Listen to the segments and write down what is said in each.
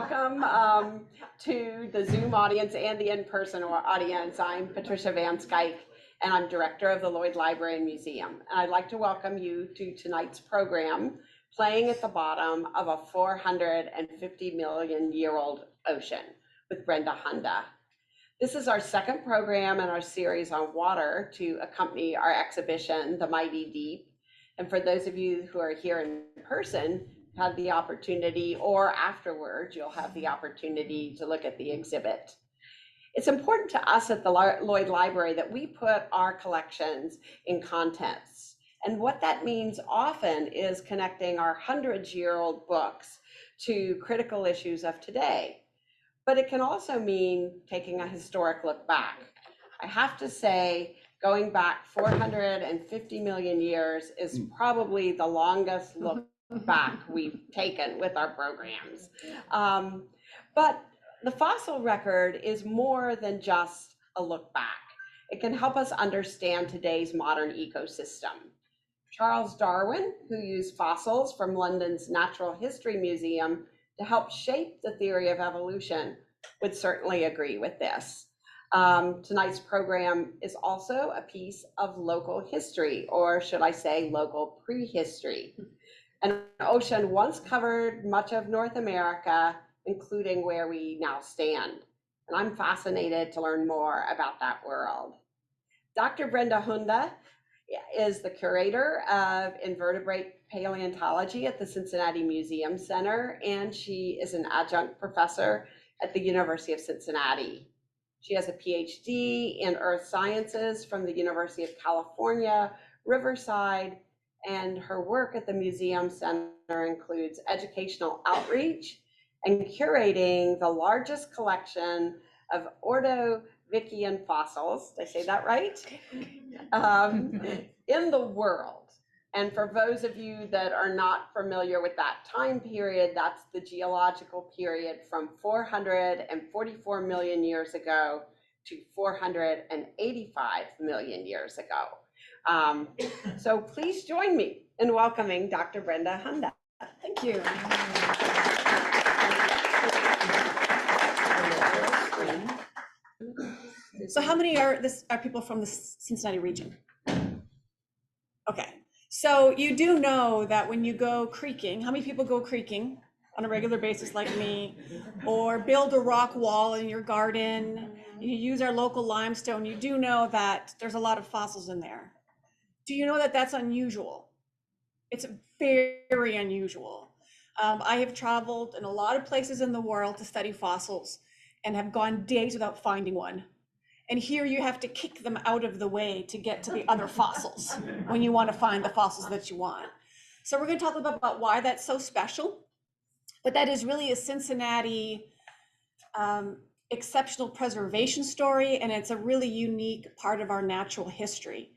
Welcome to the Zoom audience and the in-person audience. I'm Patricia Van Skyke, and I'm director of the Lloyd Library and Museum. And I'd like to welcome you to tonight's program, Playing at the Bottom of a 450 million year old ocean with Brenda Hunda. This is our second program in our series on water to accompany our exhibition, The Mighty Deep. And for those of you who are here in person, had the opportunity, or afterwards, you'll have the opportunity to look at the exhibit. It's important to us at the Lloyd Library that we put our collections in context. And what that means often is connecting our hundreds-year-old books to critical issues of today. But it can also mean taking a historic look back. I have to say, going back 450 million years is probably the longest look back we've taken with our programs. But the fossil record is more than just a look back. It can help us understand today's modern ecosystem. Charles Darwin, who used fossils from London's Natural History Museum to help shape the theory of evolution, would certainly agree with this. Tonight's program is also a piece of local history, or should I say local prehistory. An ocean once covered much of North America, including where we now stand. And I'm fascinated to learn more about that world. Dr. Brenda Hunda is the curator of Invertebrate Paleontology at the Cincinnati Museum Center, and she is an adjunct professor at the University of Cincinnati. She has a Ph.D. in Earth Sciences from the University of California, Riverside, and her work at the Museum Center includes educational outreach and curating the largest collection of Ordovician fossils, did I say that right? In the world. And for those of you that are not familiar with that time period, that's the geological period from 444 million years ago to 485 million years ago. So please join me in welcoming Dr. Brenda Hunda. Thank you. So how many are people from the Cincinnati region? Okay, so you do know that when you go creeking, how many people go creeking on a regular basis like me, or build a rock wall in your garden, you use our local limestone, you do know that there's a lot of fossils in there. Do you know that that's unusual? It's very unusual. I have traveled in a lot of places in the world to study fossils and have gone days without finding one. And here you have to kick them out of the way to get to the other fossils when you want to find the fossils that you want. So we're going to talk a little bit about why that's so special, but that is really a Cincinnati exceptional preservation story, and it's a really unique part of our natural history.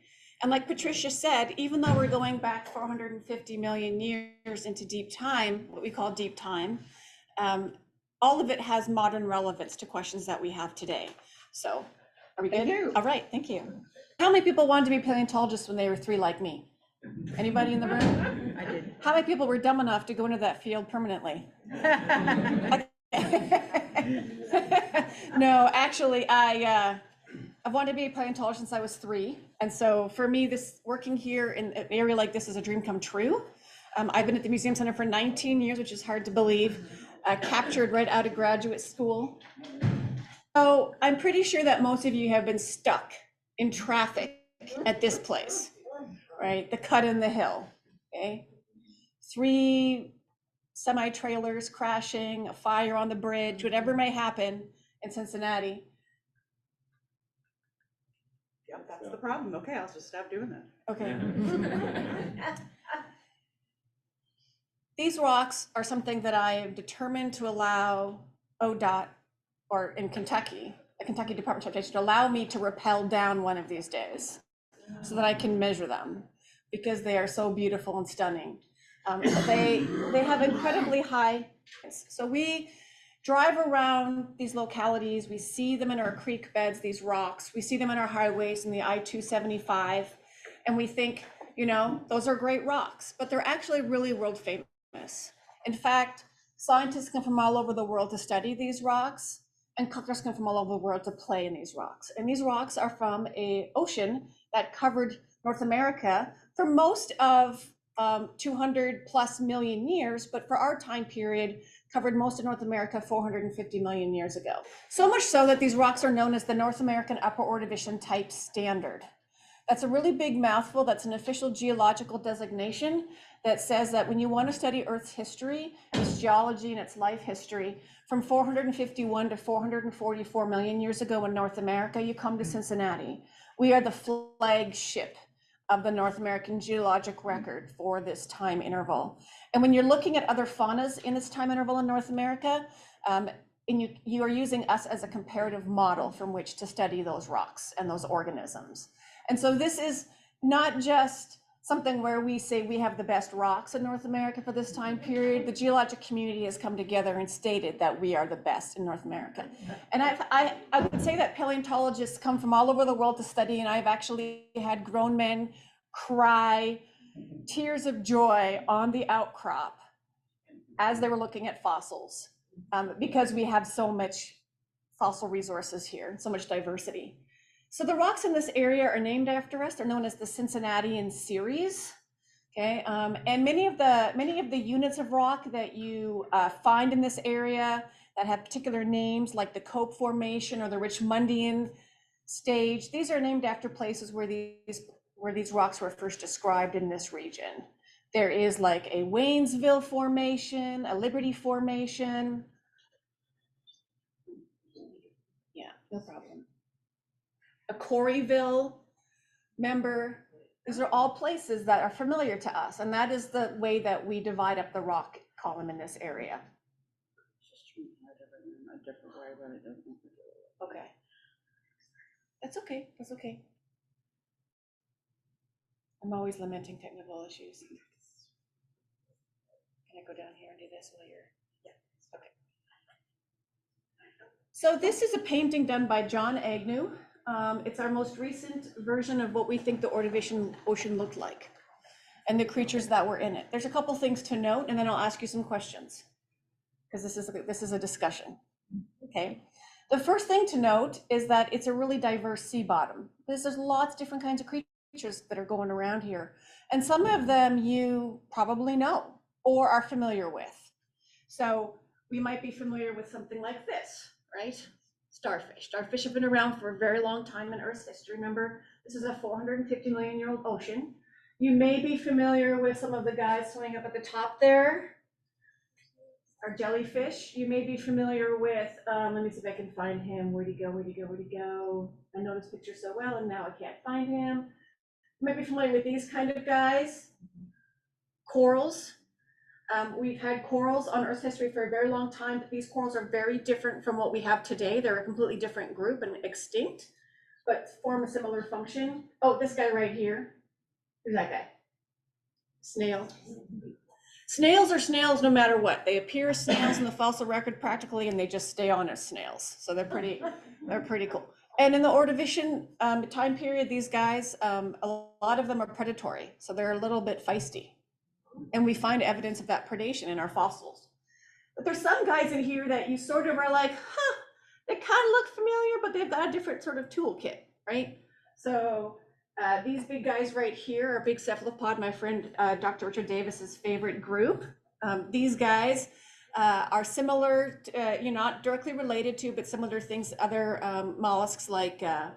And like Patricia said, even though we're going back 450 million years into deep time, what we call deep time, all of it has modern relevance to questions that we have today. So are we good? All right, thank you. How many people wanted to be paleontologists when they were 3 like me? Anybody in the room? I did. How many people were dumb enough to go into that field permanently? No, actually, I've wanted to be a paleontologist since I was 3. And so for me, this working here in an area like this is a dream come true. I've been at the Museum Center for 19 years, which is hard to believe, captured right out of graduate school. So I'm pretty sure that most of you have been stuck in traffic at this place, right? The cut in the hill, okay? 3 semi-trailers crashing, a fire on the bridge, whatever may happen in Cincinnati. Yep, that's the problem. Okay, I'll just stop doing that. Okay. These rocks are something that I am determined to allow ODOT, or in Kentucky, the Kentucky Department of Transportation, to allow me to rappel down one of these days so that I can measure them, because they are so beautiful and stunning. They have incredibly high, so we drive around these localities, we see them in our creek beds, these rocks, we see them in our highways in the I-275, and we think, you know, those are great rocks, but they're actually really world famous. In fact, Scientists come from all over the world to study these rocks, and collectors come from all over the world to play in these rocks. And these rocks are from an ocean that covered North America for most of 200 plus million years, but for our time period, covered most of North America 450 million years ago. So much so that these rocks are known as the North American Upper Ordovician Type Standard. That's a really big mouthful. That's an official geological designation that says that when you want to study Earth's history, its geology and its life history, from 451 to 444 million years ago in North America, you come to Cincinnati. We are the flagship of the North American geologic record for this time interval. And when you're looking at other faunas in this time interval in North America, and you are using us as a comparative model from which to study those rocks and those organisms. And so this is not just something where we say we have the best rocks in North America for this time period. The geologic community has come together and stated that we are the best in North America. And I would say that paleontologists come from all over the world to study, and I've actually had grown men cry tears of joy on the outcrop as they were looking at fossils, because we have so much fossil resources here, so much diversity. So the rocks in this area are named after us. They're known as the Cincinnatian series. Okay, and many of the units of rock that you find in this area that have particular names, like the Cope Formation or the Richmondian stage, these are named after places where these rocks were first described in this region. There is like a Waynesville Formation, a Liberty Formation. Yeah, no problem. A Coreyville member. These are all places that are familiar to us, and that is the way that we divide up the rock column in this area. Okay. That's okay. That's okay. I'm always lamenting technical issues. Can I go down here and do this while you're? Yeah. Okay. So this is a painting done by John Agnew. It's our most recent version of what we think the Ordovation Ocean looked like and the creatures that were in it. There's a couple things to note, and then I'll ask you some questions because this is a discussion. Okay. The first thing to note is that it's a really diverse sea bottom. There's lots of different kinds of creatures that are going around here, and some of them you probably know or are familiar with. So we might be familiar with something like this, right? Starfish. Starfish have been around for a very long time in Earth's history. Remember, this is a 450 million year old ocean. You may be familiar with some of the guys swimming up at the top there, our jellyfish. You may be familiar with, let me see if I can find him. Where'd he go? Where'd he go? Where'd he go? I know this picture so well, and now I can't find him. You might be familiar with these kind of guys, corals. We've had corals on Earth's history for a very long time, but these corals are very different from what we have today. They're a completely different group and extinct, but form a similar function. Oh, this guy right here. Who's that guy? Snail. Snails are snails no matter what. They appear as snails in the fossil record practically, and they just stay on as snails. So they're pretty cool. And in the Ordovician time period, these guys, a lot of them are predatory. So they're a little bit feisty. And we find evidence of that predation in our fossils. But there's some guys in here that you sort of are like, huh, they kind of look familiar, but they've got a different sort of toolkit, right? So these big guys right here are big cephalopod, my friend Dr. Richard Davis's favorite group. These guys are similar, you're not directly related to, but similar things, other mollusks like, the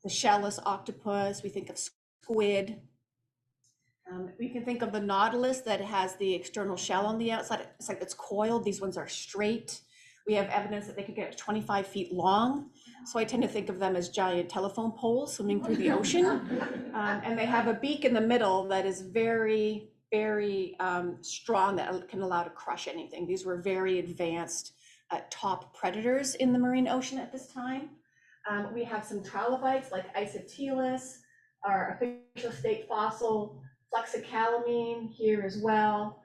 shellless octopus, we think of squid. We can think of the nautilus that has the external shell on the outside. It's like it's coiled. These ones are straight. We have evidence that they could get up to 25 feet long. So I tend to think of them as giant telephone poles swimming through the ocean. And they have a beak in the middle that is very, very strong, that can allow to crush anything. These were very advanced top predators in the marine ocean at this time. We have some trilobites like Isotylus, our official state fossil, Flexicalamine here as well,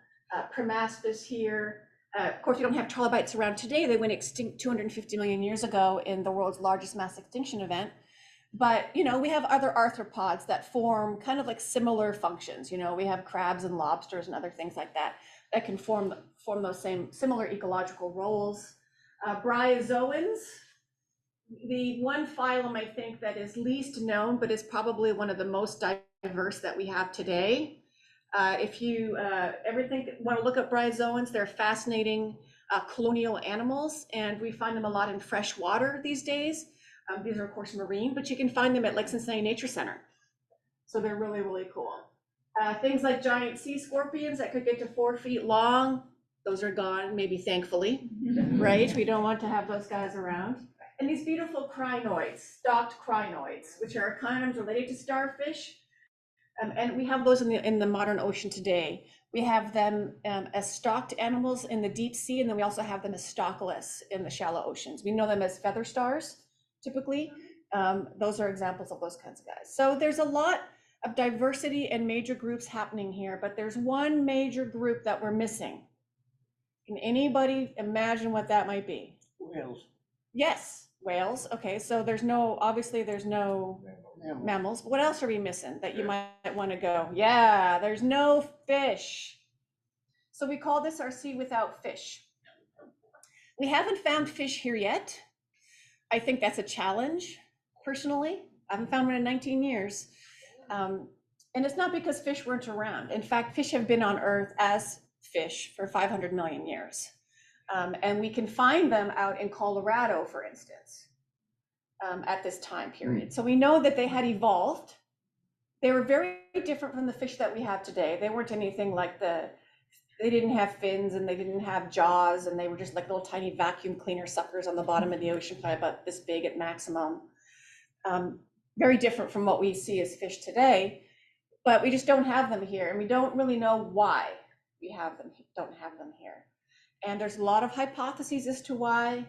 Primaspis here. Of course, we don't have trilobites around today. They went extinct 250 million years ago in the world's largest mass extinction event. But, you know, we have other arthropods that form kind of like similar functions. You know, we have crabs and lobsters and other things like that that can form those similar ecological roles. Bryozoans, the one phylum I think that is least known, but is probably one of the most diverse that we have today. If you ever want to look at bryozoans, they're fascinating colonial animals, and we find them a lot in fresh water these days. These are of course marine, but you can find them at Lake Cincinnati Nature Center. So they're really, really cool. Things like giant sea scorpions that could get to 4 feet long, those are gone, maybe thankfully, right? We don't want to have those guys around. And these beautiful crinoids, stalked crinoids, which are kind of related to starfish. And we have those in the modern ocean today. We have them as stalked animals in the deep sea, and then we also have them as stalkless in the shallow oceans. We know them as feather stars, typically. Those are examples of those kinds of guys. So there's a lot of diversity and major groups happening here, but there's one major group that we're missing. Can anybody imagine what that might be? Whales. Yes, whales. Okay, so obviously there's no mammals. What else are we missing that you might want to go? Yeah, there's no fish. So we call this our sea without fish. We haven't found fish here yet. I think that's a challenge, personally. I haven't found one in 19 years. And it's not because fish weren't around. In fact, fish have been on Earth as fish for 500 million years. And we can find them out in Colorado, for instance, at this time period. So we know that they had evolved. They were very different from the fish that we have today. They weren't anything like they didn't have fins and they didn't have jaws, and they were just like little tiny vacuum cleaner suckers on the bottom of the ocean, probably about this big at maximum. Very different from what we see as fish today, but we just don't have them here, and we don't really know why we don't have them here. And there's a lot of hypotheses as to why.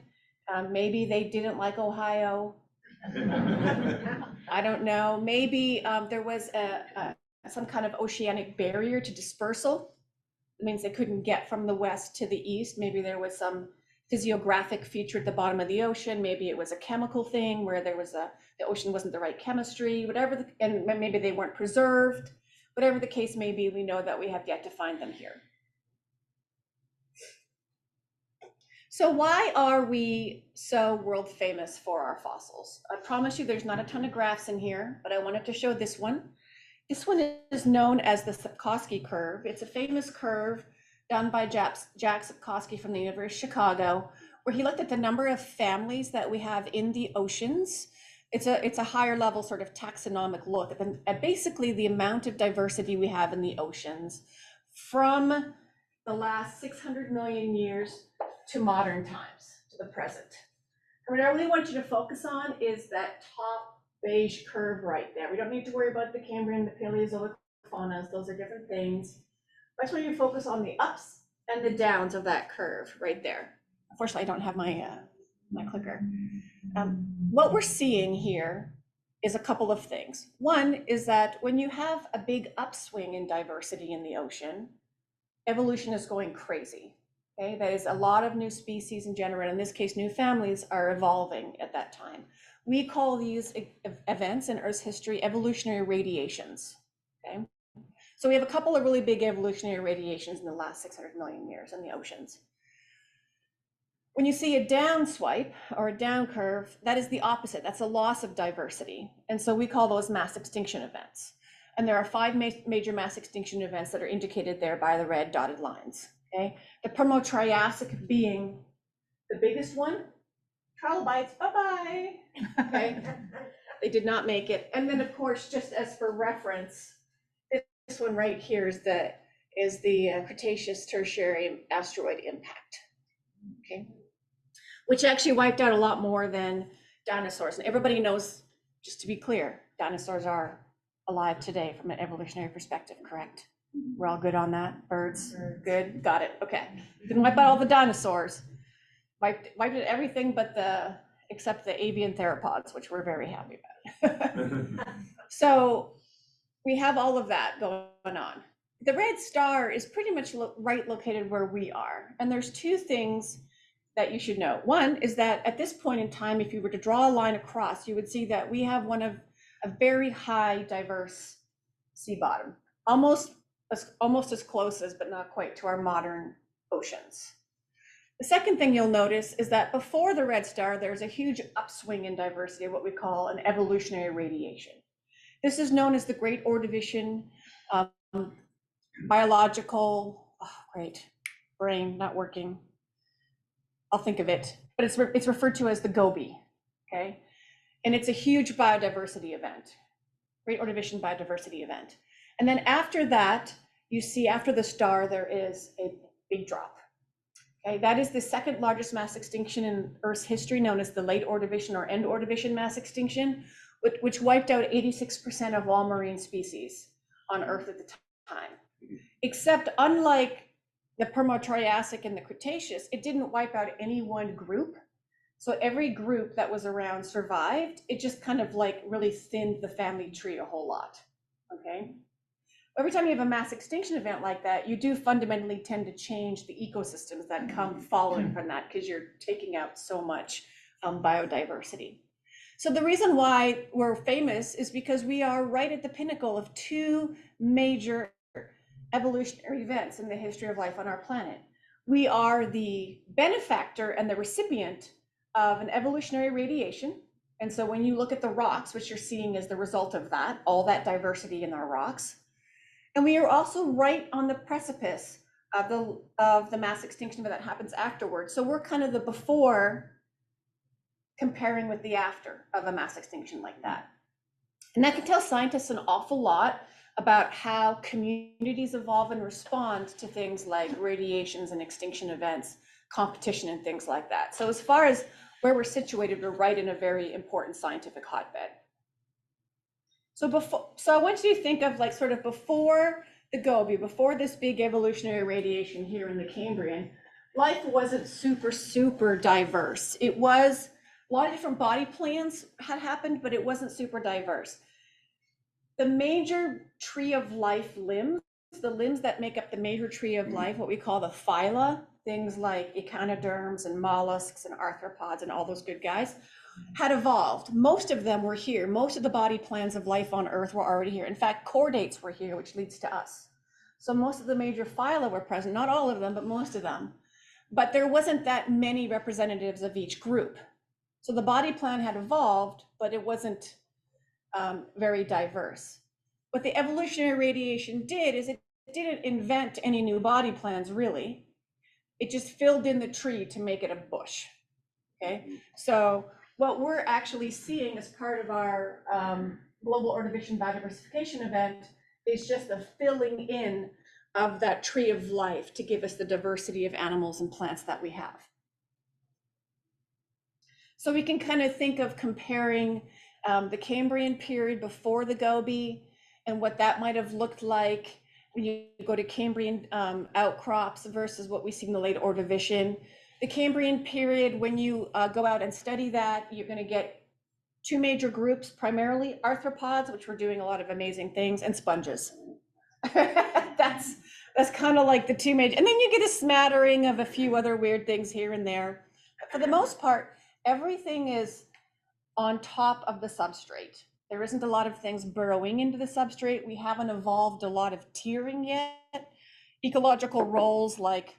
Maybe they didn't like Ohio. I don't know. Maybe there was some kind of oceanic barrier to dispersal. It means they couldn't get from the west to the east. Maybe there was some physiographic feature at the bottom of the ocean. Maybe it was a chemical thing where the ocean wasn't the right chemistry, and maybe they weren't preserved. Whatever the case may be, we know that we have yet to find them here. So why are we so world famous for our fossils? I promise you there's not a ton of graphs in here, but I wanted to show this one. This one is known as the Sakoski Curve. It's a famous curve done by Jack Sakoski from the University of Chicago, where he looked at the number of families that we have in the oceans. It's a higher level sort of taxonomic look at basically the amount of diversity we have in the oceans from the last 600 million years to modern times, to the present. And what I really want you to focus on is that top beige curve right there. We don't need to worry about the Cambrian, the Paleozoic faunas, those are different things. I just want you to focus on the ups and the downs of that curve right there. Unfortunately, I don't have my clicker. What we're seeing here is a couple of things. One is that when you have a big upswing in diversity in the ocean, evolution is going crazy. Okay, that is a lot of new species and genera, in this case, new families are evolving at that time. We call these events in Earth's history evolutionary radiations. Okay, so we have a couple of really big evolutionary radiations in the last 600 million years in the oceans. When you see a down swipe or a down curve, that is the opposite. That's a loss of diversity. And so we call those mass extinction events. And there are 5 major mass extinction events that are indicated there by the red dotted lines. Okay, the Permo-Triassic being the biggest one. Trilobites, bye-bye. Okay, they did not make it. And then of course, just as for reference, this one right here is the Cretaceous Tertiary asteroid impact. Okay, which actually wiped out a lot more than dinosaurs. And everybody knows, just to be clear, dinosaurs are alive today from an evolutionary perspective, correct? We're all good on that? Birds, good, got it, okay. Didn't wipe out all the dinosaurs. Wiped everything but except the avian theropods, which we're very happy about. So we have all of that going on. The red star is pretty much right located where we are. And there's 2 things that you should know. One is that at this point in time, if you were to draw a line across, you would see that we have one of a very high diverse sea bottom, almost as close as, but not quite, to our modern oceans. The second thing you'll notice is that before the red star, there's a huge upswing in diversity of what we call an evolutionary radiation. This is known as the Great Ordovation biological, great, brain not working. I'll think of it, but it's referred to as the Gobi, okay? And it's a huge biodiversity event, Great Ordovation biodiversity event. And then after that, you see after the star, there is a big drop. Okay, that is the second largest mass extinction in Earth's history, known as the Late Ordovation or End Ordovation mass extinction, which wiped out 86% of all marine species on Earth at the time. Except unlike the Permo-Triassic and the Cretaceous, it didn't wipe out any one group. So every group that was around survived. It just kind of like really thinned the family tree a whole lot, okay? Every time you have a mass extinction event like that, you do fundamentally tend to change the ecosystems that come following from that, because you're taking out so much biodiversity. So the reason why we're famous is because we are right at the pinnacle of two major evolutionary events in the history of life on our planet. We are the benefactor and the recipient of an evolutionary radiation. And so when you look at the rocks, which you're seeing as the result of that, all that diversity in our rocks. And we are also right on the precipice of the mass extinction that happens afterwards. So we're kind of the before comparing with the after of a mass extinction like that. And that can tell scientists an awful lot about how communities evolve and respond to things like radiations and extinction events, competition and things like that. So as far as where we're situated, we're right in a very important scientific hotbed. So I want you to think of like sort of before the Gobi, before this big evolutionary radiation here in the Cambrian, life wasn't super diverse. It was, a lot of different body plans had happened, but it wasn't super diverse. The major tree of life limbs, the limbs that make up the major tree of life, what we call the phyla, things like echinoderms and mollusks and arthropods and all those good guys, had evolved. Most of them were here. Most of the body plans of life on Earth were already here. In fact, chordates were here, which leads to us. So most of the major phyla were present, not all of them, but most of them. But there wasn't that many representatives of each group. So the body plan had evolved, but it wasn't very diverse. What the evolutionary radiation did is it didn't invent any new body plans, really. It just filled in the tree to make it a bush, okay? So what we're actually seeing as part of our global Ordovation biodiversification event is just a filling in of that tree of life to give us the diversity of animals and plants that we have. So we can kind of think of comparing the Cambrian period before the Gobi and what that might have looked like when you go to Cambrian outcrops versus what we see in the late Ordovician. The Cambrian period, when you go out and study that, you're going to get two major groups, primarily arthropods, which were doing a lot of amazing things, and sponges. That's kind of like the two major, and then you get a smattering of a few other weird things here and there. But for the most part, everything is on top of the substrate. There isn't a lot of things burrowing into the substrate. We haven't evolved a lot of tiering yet. Ecological roles like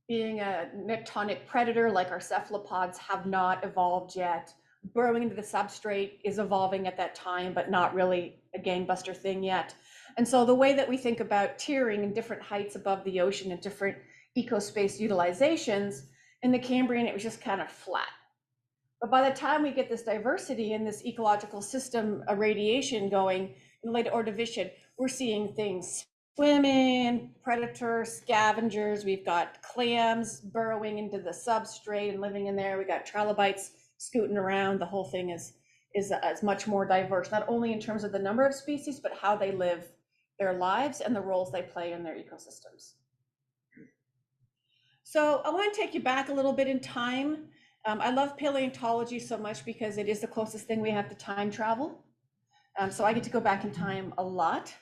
being a nectonic predator like our cephalopods have not evolved yet. Burrowing into the substrate is evolving at that time, but not really a gangbuster thing yet. And so the way that we think about tiering in different heights above the ocean and different ecospace utilizations, in the Cambrian, it was just kind of flat. But by the time we get this diversity in this ecological system irradiation going in the late Ordovician, we're seeing things swimming, predators, scavengers. We've got clams burrowing into the substrate and living in there. We got trilobites scooting around. The whole thing is much more diverse, not only in terms of the number of species, but how they live their lives and the roles they play in their ecosystems. So I want to take you back a little bit in time. I love paleontology so much because it is the closest thing we have to time travel. So I get to go back in time a lot.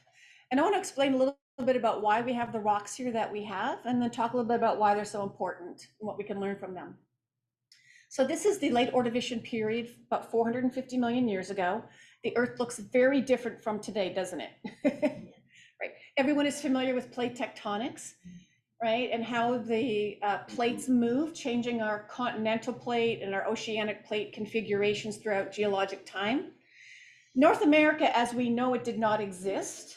And I want to explain a little bit about why we have the rocks here that we have, and then talk a little bit about why they're so important and what we can learn from them. So this is the late Ordovician period, about 450 million years ago. The Earth looks very different from today, doesn't it? Right. Everyone is familiar with plate tectonics, right? And how the plates move, changing our continental plate and our oceanic plate configurations throughout geologic time. North America, as we know it, did not exist.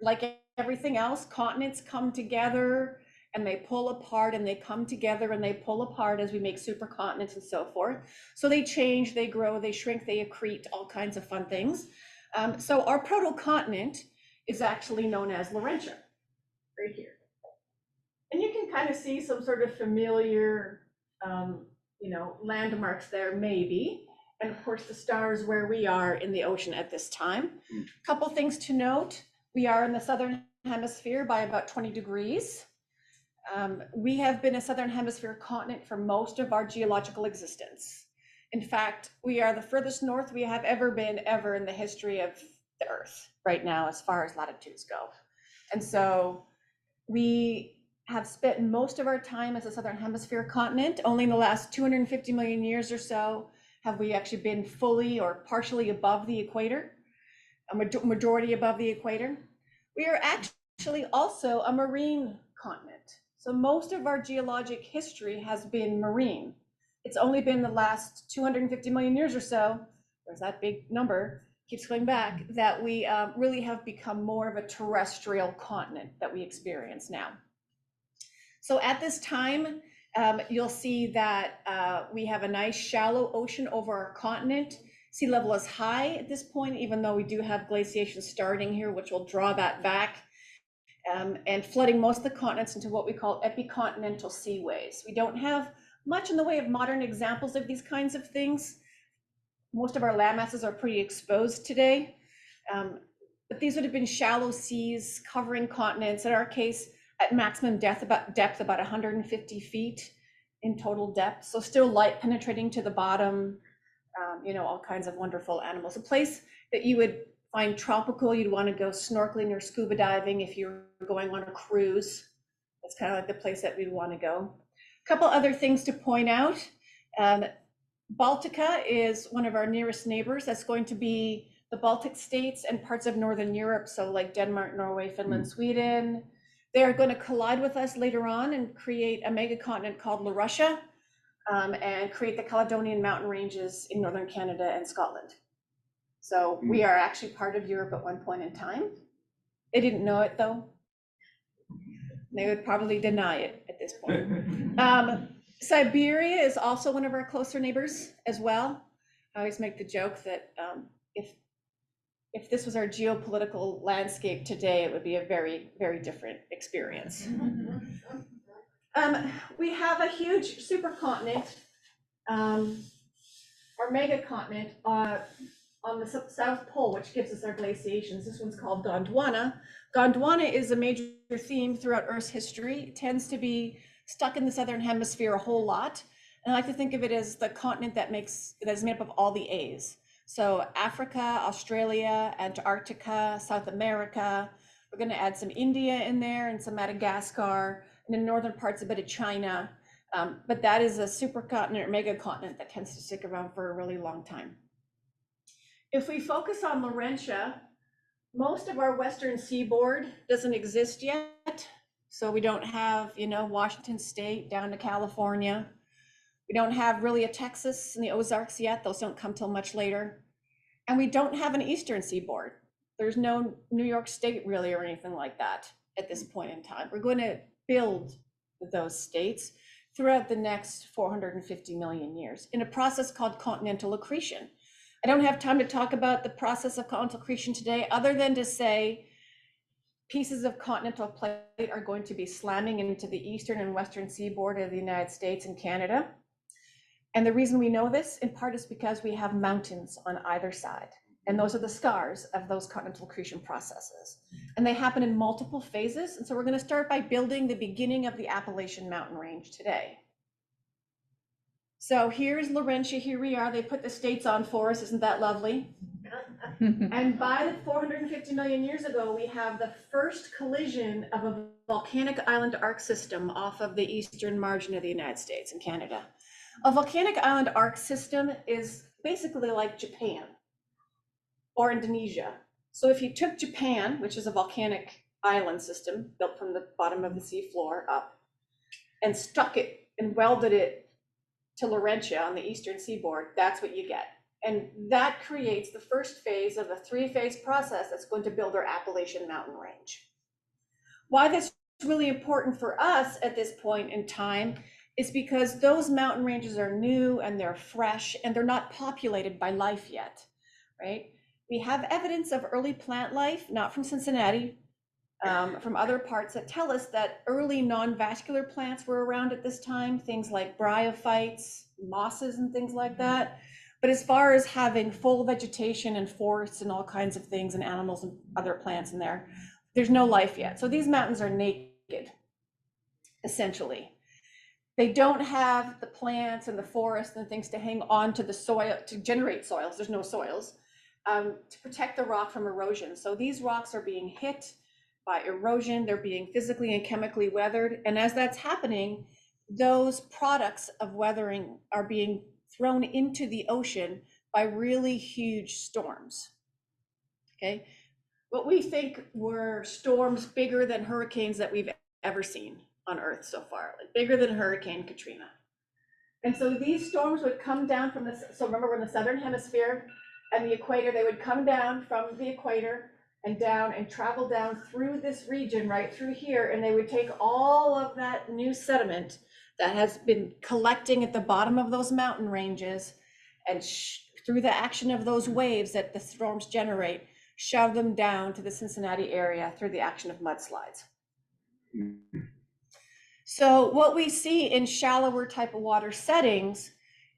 Like everything else, continents come together and they pull apart, and they come together and they pull apart as we make supercontinents and so forth. So they change, they grow, they shrink, they accrete, all kinds of fun things. So our protocontinent is actually known as Laurentia, right here. And you can kind of see some sort of familiar, landmarks there, maybe. And of course, the stars where we are in the ocean at this time. A couple things to note. We are in the southern hemisphere by about 20 degrees. We have been a southern hemisphere continent for most of our geological existence. In fact, we are the furthest north we have ever been in the history of the Earth right now, as far as latitudes go. And so we have spent most of our time as a southern hemisphere continent. Only in the last 250 million years or so have we actually been fully or partially above the equator, a majority above the equator. We are actually also a marine continent. So most of our geologic history has been marine. It's only been the last 250 million years or so, there's that big number, keeps going back, that we really have become more of a terrestrial continent that we experience now. So at this time, you'll see that we have a nice shallow ocean over our continent. Sea level is high at this point, even though we do have glaciation starting here, which will draw that back, and flooding most of the continents into what we call epicontinental seaways. We don't have much in the way of modern examples of these kinds of things. Most of our land masses are pretty exposed today, but these would have been shallow seas covering continents, in our case, at maximum depth about 150 feet in total depth. So still light penetrating to the bottom, all kinds of wonderful animals. A place that you would find tropical, you'd want to go snorkeling or scuba diving if you're going on a cruise. That's kind of like the place that we'd want to go. A couple other things to point out. Baltica is one of our nearest neighbors. That's going to be the Baltic states and parts of Northern Europe. So like Denmark, Norway, Finland, Sweden. They're going to collide with us later on and create a megacontinent called Laurussia, and create the Caledonian mountain ranges in northern Canada and Scotland. So we are actually part of Europe at one point in time. They didn't know it though. They would probably deny it at this point. Siberia is also one of our closer neighbors as well. I always make the joke that if this was our geopolitical landscape today, it would be a very, very different experience. We have a huge supercontinent, or megacontinent, on the South Pole, which gives us our glaciations. This one's called Gondwana. Gondwana is a major theme throughout Earth's history. It tends to be stuck in the southern hemisphere a whole lot. And I like to think of it as the continent that is made up of all the A's. So Africa, Australia, Antarctica, South America. We're going to add some India in there and some Madagascar, and in northern parts a bit of China. But that is a supercontinent or megacontinent that tends to stick around for a really long time. If we focus on Laurentia, most of our western seaboard doesn't exist yet. So we don't have, Washington State down to California. We don't have really a Texas and the Ozarks yet. Those don't come till much later. And we don't have an eastern seaboard. There's no New York State really or anything like that at this point in time. We're going to build those states throughout the next 450 million years in a process called continental accretion. I don't have time to talk about the process of continental accretion today, other than to say pieces of continental plate are going to be slamming into the eastern and western seaboard of the United States and Canada. And the reason we know this, in part, is because we have mountains on either side. And those are the scars of those continental accretion processes. And they happen in multiple phases. And so we're going to start by building the beginning of the Appalachian Mountain Range today. So here's Laurentia, here we are, they put the states on for us, isn't that lovely? And by the 450 million years ago, we have the first collision of a volcanic island arc system off of the eastern margin of the United States and Canada. A volcanic island arc system is basically like Japan or Indonesia. So if you took Japan, which is a volcanic island system built from the bottom of the seafloor up, and stuck it and welded it to Laurentia on the eastern seaboard, that's what you get. And that creates the first phase of a three-phase process that's going to build our Appalachian mountain range. Why that's really important for us at this point in time is because those mountain ranges are new and they're fresh and they're not populated by life yet, right? We have evidence of early plant life, not from Cincinnati, from other parts that tell us that early non-vascular plants were around at this time, things like bryophytes, mosses and things like that. But as far as having full vegetation and forests and all kinds of things and animals and other plants in there, there's no life yet. So these mountains are naked, essentially. They don't have the plants and the forests and things to hang on to the soil, to generate soils, there's no soils, to protect the rock from erosion. So these rocks are being hit by erosion, they're being physically and chemically weathered. And as that's happening, those products of weathering are being thrown into the ocean by really huge storms, okay? What we think were storms bigger than hurricanes that we've ever seen on Earth so far, like bigger than Hurricane Katrina. And so these storms would come down from the, so remember we're in the southern hemisphere and the equator, they would come down from the equator and down and travel down through this region right through here, and they would take all of that new sediment that has been collecting at the bottom of those mountain ranges and through the action of those waves that the storms generate, shove them down to the Cincinnati area through the action of mudslides. So what we see in shallower type of water settings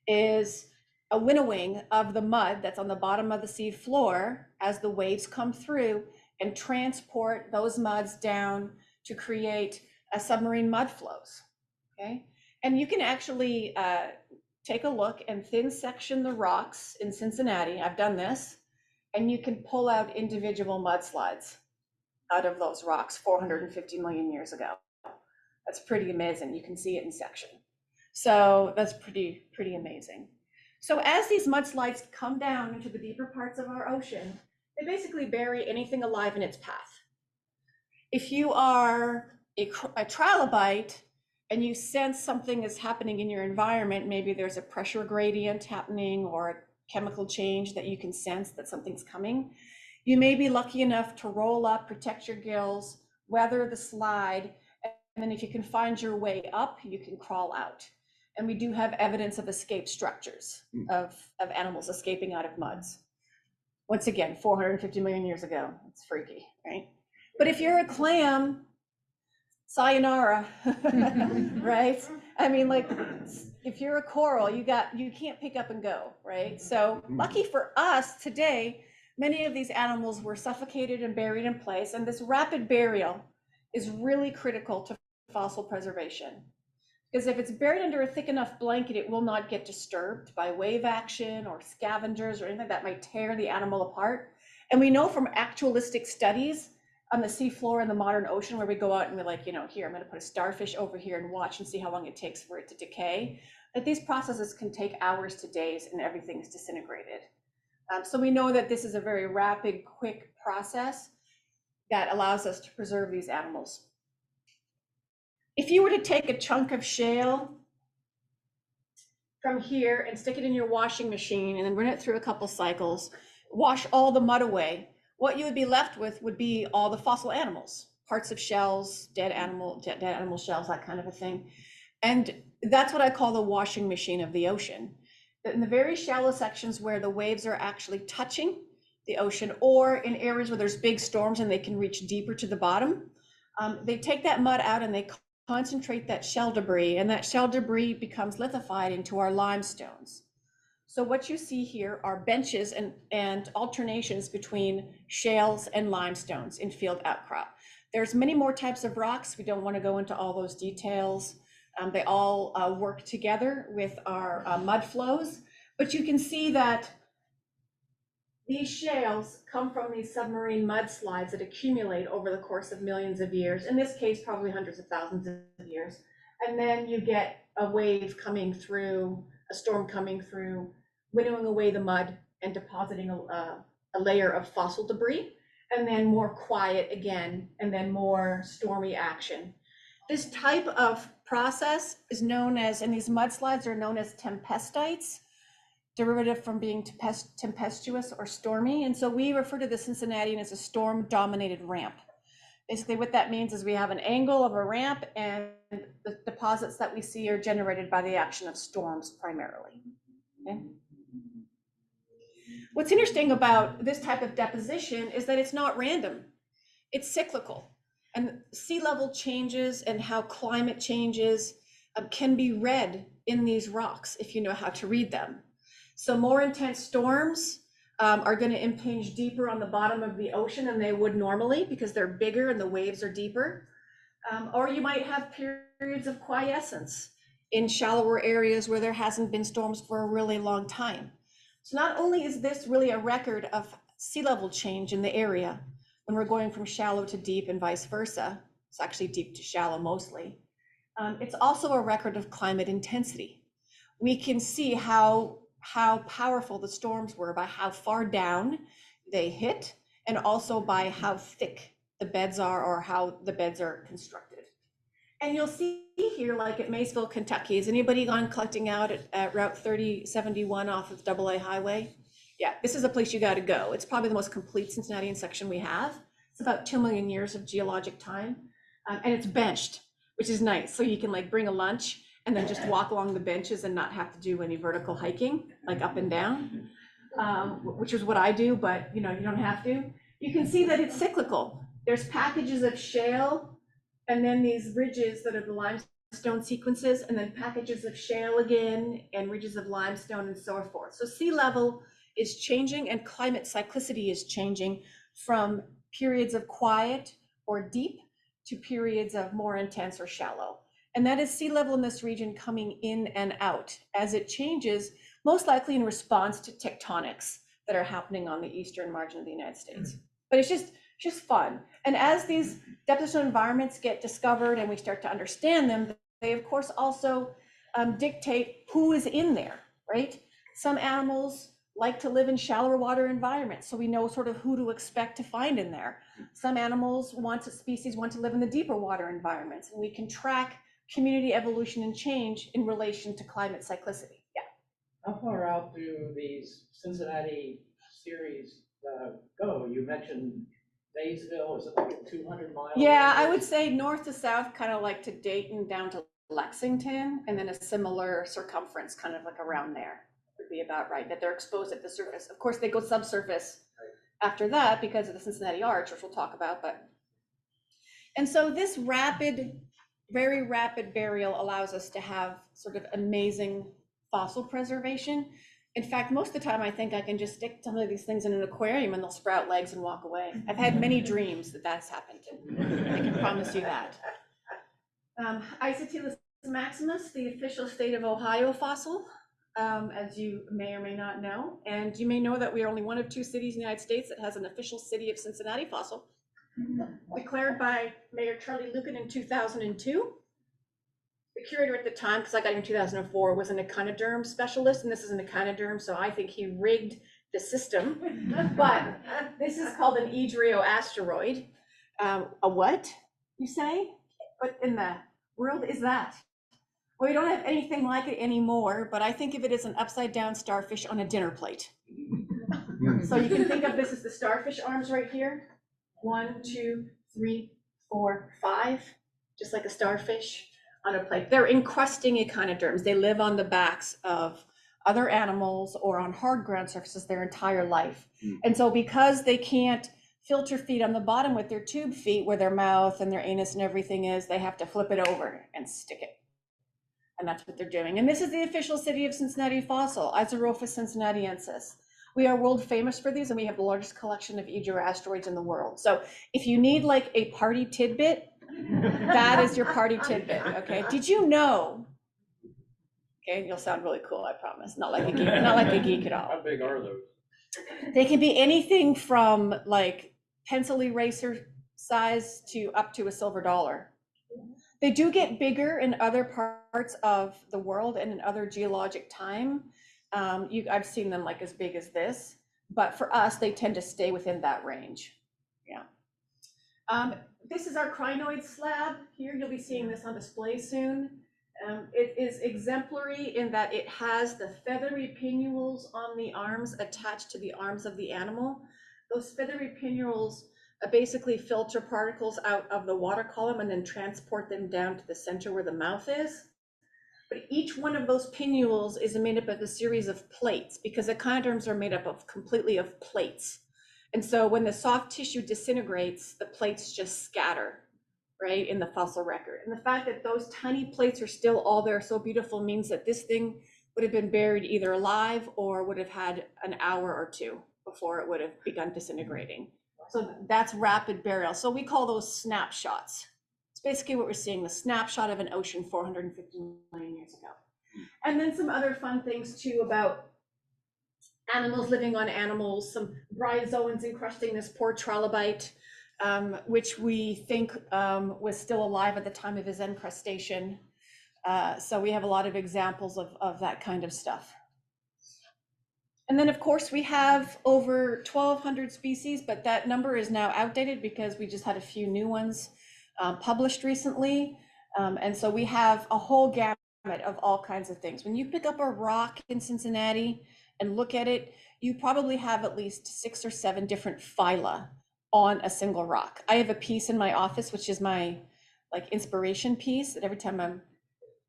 is a winnowing of the mud that's on the bottom of the sea floor as the waves come through and transport those muds down to create a submarine mud flows, okay? And you can actually take a look and thin section the rocks in Cincinnati. I've done this, and you can pull out individual mudslides out of those rocks 450 million years ago. That's pretty amazing. You can see it in section. So that's pretty amazing. So as these mudslides come down into the deeper parts of our ocean, they basically bury anything alive in its path. If you are a trilobite and you sense something is happening in your environment, maybe there's a pressure gradient happening or a chemical change that you can sense that something's coming, you may be lucky enough to roll up, protect your gills, weather the slide, and then if you can find your way up, you can crawl out. And we do have evidence of escape structures of animals escaping out of muds. Once again, 450 million years ago, it's freaky, right? But if you're a clam, sayonara, right? I mean, like, if you're a coral, you can't pick up and go, right? So lucky for us today, many of these animals were suffocated and buried in place, and this rapid burial is really critical to fossil preservation. Because if it's buried under a thick enough blanket, it will not get disturbed by wave action or scavengers or anything that might tear the animal apart. And we know from actualistic studies on the seafloor in the modern ocean, where we go out and we're like, here, I'm going to put a starfish over here and watch and see how long it takes for it to decay, that these processes can take hours to days and everything's disintegrated. So we know that this is a very rapid, quick process that allows us to preserve these animals. If you were to take a chunk of shale from here and stick it in your washing machine and then run it through a couple cycles, wash all the mud away, what you would be left with would be all the fossil animals, parts of shells, dead animal shells, that kind of a thing. And that's what I call the washing machine of the ocean. In the very shallow sections where the waves are actually touching the ocean, or in areas where there's big storms and they can reach deeper to the bottom, they take that mud out and they concentrate that shell debris, and that shell debris becomes lithified into our limestones. So what you see here are benches and alternations between shales and limestones in field outcrop. There's many more types of rocks. We don't want to go into all those details. They all work together with our mud flows, but you can see that these shales come from these submarine mudslides that accumulate over the course of millions of years, in this case, probably hundreds of thousands of years. And then you get a wave coming through, a storm coming through, winnowing away the mud and depositing a layer of fossil debris, and then more quiet again, and then more stormy action. This type of process is known as, and these mudslides are known as tempestites, derivative from being tempestuous or stormy. And so we refer to the Cincinnati as a storm-dominated ramp. Basically what that means is we have an angle of a ramp, and the deposits that we see are generated by the action of storms primarily. Okay? What's interesting about this type of deposition is that it's not random, it's cyclical. And sea level changes and how climate changes can be read in these rocks if you know how to read them. So more intense storms are going to impinge deeper on the bottom of the ocean than they would normally because they're bigger and the waves are deeper. Or you might have periods of quiescence in shallower areas where there hasn't been storms for a really long time. So not only is this really a record of sea level change in the area when we're going from shallow to deep and vice versa, it's actually deep to shallow mostly, it's also a record of climate intensity. We can see how powerful the storms were by how far down they hit, and also by how thick the beds are or how the beds are constructed. And you'll see here, like at Maysville, Kentucky, has anybody gone collecting out at Route 3071 off of AA Highway? Yeah, this is a place you got to go. It's probably the most complete Cincinnatian section we have. It's about 2 million years of geologic time, and it's benched, which is nice. So you can like bring a lunch and then just walk along the benches and not have to do any vertical hiking, like up and down, which is what I do, but you don't have to. You can see that it's cyclical. There's packages of shale, and then these ridges that are the limestone sequences, and then packages of shale again, and ridges of limestone and so forth. So sea level is changing and climate cyclicity is changing from periods of quiet or deep to periods of more intense or shallow. And that is sea level in this region coming in and out as it changes, most likely in response to tectonics that are happening on the eastern margin of the United States. But it's just fun. And as these depositional environments get discovered and we start to understand them, they of course also dictate who is in there, right? Some animals like to live in shallower water environments, so we know sort of who to expect to find in there. Some animals species want to live in the deeper water environments, and we can track community evolution and change in relation to climate cyclicity. Yeah. How far out do these Cincinnati series go? You mentioned Maysville, is it like a 200-mile? Yeah, I would say north to south, kind of like to Dayton down to Lexington, and then a similar circumference kind of like around there would be about right, that they're exposed at the surface. Of course, they go subsurface after that because of the Cincinnati Arch, which we'll talk about. And so this very rapid burial allows us to have sort of amazing fossil preservation. In fact, most of the time, I think I can just stick some of these things in an aquarium and they'll sprout legs and walk away. I've had many dreams that that's happened. I can promise you that. Isotylus maximus, the official state of Ohio fossil, as you may or may not know. And you may know that we are only one of 2 cities in the United States that has an official city of Cincinnati fossil, declared by Mayor Charlie Lucan in 2002. The curator at the time, because I got in 2004, was an echinoderm specialist, and this is an echinoderm, so I think he rigged the system. But this is called an Edrio asteroid. A what, you say? What in the world is that? Well, we don't have anything like it anymore, but I think of it as an upside down starfish on a dinner plate. So you can think of this as the starfish arms right here. 1, 2, 3, 4, 5, just like a starfish on a plate. They're encrusting echinoderms. They live on the backs of other animals or on hard ground surfaces their entire life. And so because they can't filter feed on the bottom with their tube feet where their mouth and their anus and everything is, they have to flip it over and stick it. And that's what they're doing. And this is the official city of Cincinnati fossil, Isarophus cincinnatiensis. We are world famous for these, and we have the largest collection of Edrio asteroids in the world. So if you need like a party tidbit, That is your party tidbit, okay? Did you know? Okay, you'll sound really cool, I promise. Not like a geek, not like a geek at all. How big are those? They can be anything from like pencil eraser size to up to a silver dollar. They do get bigger in other parts of the world and in other geologic time. I've seen them like as big as this, but for us, they tend to stay within that range. Yeah. This is our crinoid slab. Here, you'll be seeing this on display soon. It is exemplary in that it has the feathery pinnules on the arms attached to the arms of the animal. Those feathery pinnules basically filter particles out of the water column and then transport them down to the center where the mouth is. But each one of those pinnules is made up of a series of plates, because echinoderms are made up of completely of plates. And so when the soft tissue disintegrates, the plates just scatter, right, in the fossil record. And the fact that those tiny plates are still all there so beautiful means that this thing would have been buried either alive or would have had an hour or two before it would have begun disintegrating. So that's rapid burial. So we call those snapshots. It's basically what we're seeing, the snapshot of an ocean 450 million years ago. And then some other fun things too about animals living on animals, some bryozoans encrusting this poor trilobite, which we think was still alive at the time of his encrustation. So we have a lot of examples of that kind of stuff. And then of course we have over 1,200 species, but that number is now outdated because we just had a few new ones published recently. And so we have a whole gamut of all kinds of things. When you pick up a rock in Cincinnati and look at it, you probably have at least 6 or 7 different phyla on a single rock. I have a piece in my office, which is my like inspiration piece, that every time I'm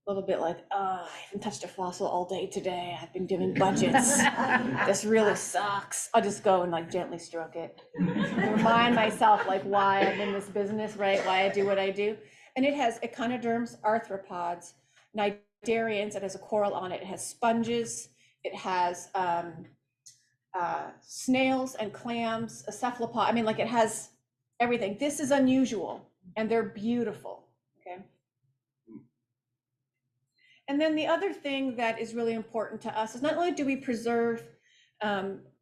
a little bit like, I haven't touched a fossil all day today. I've been doing budgets. This really sucks. I'll just go and like gently stroke it. Remind myself like why I'm in this business, right? Why I do what I do. And it has echinoderms, arthropods, cnidarians. It has a coral on it. It has sponges. It has snails and clams, a cephalopod. I mean, like it has everything. This is unusual and they're beautiful. Okay. And then the other thing that is really important to us is not only do we preserve,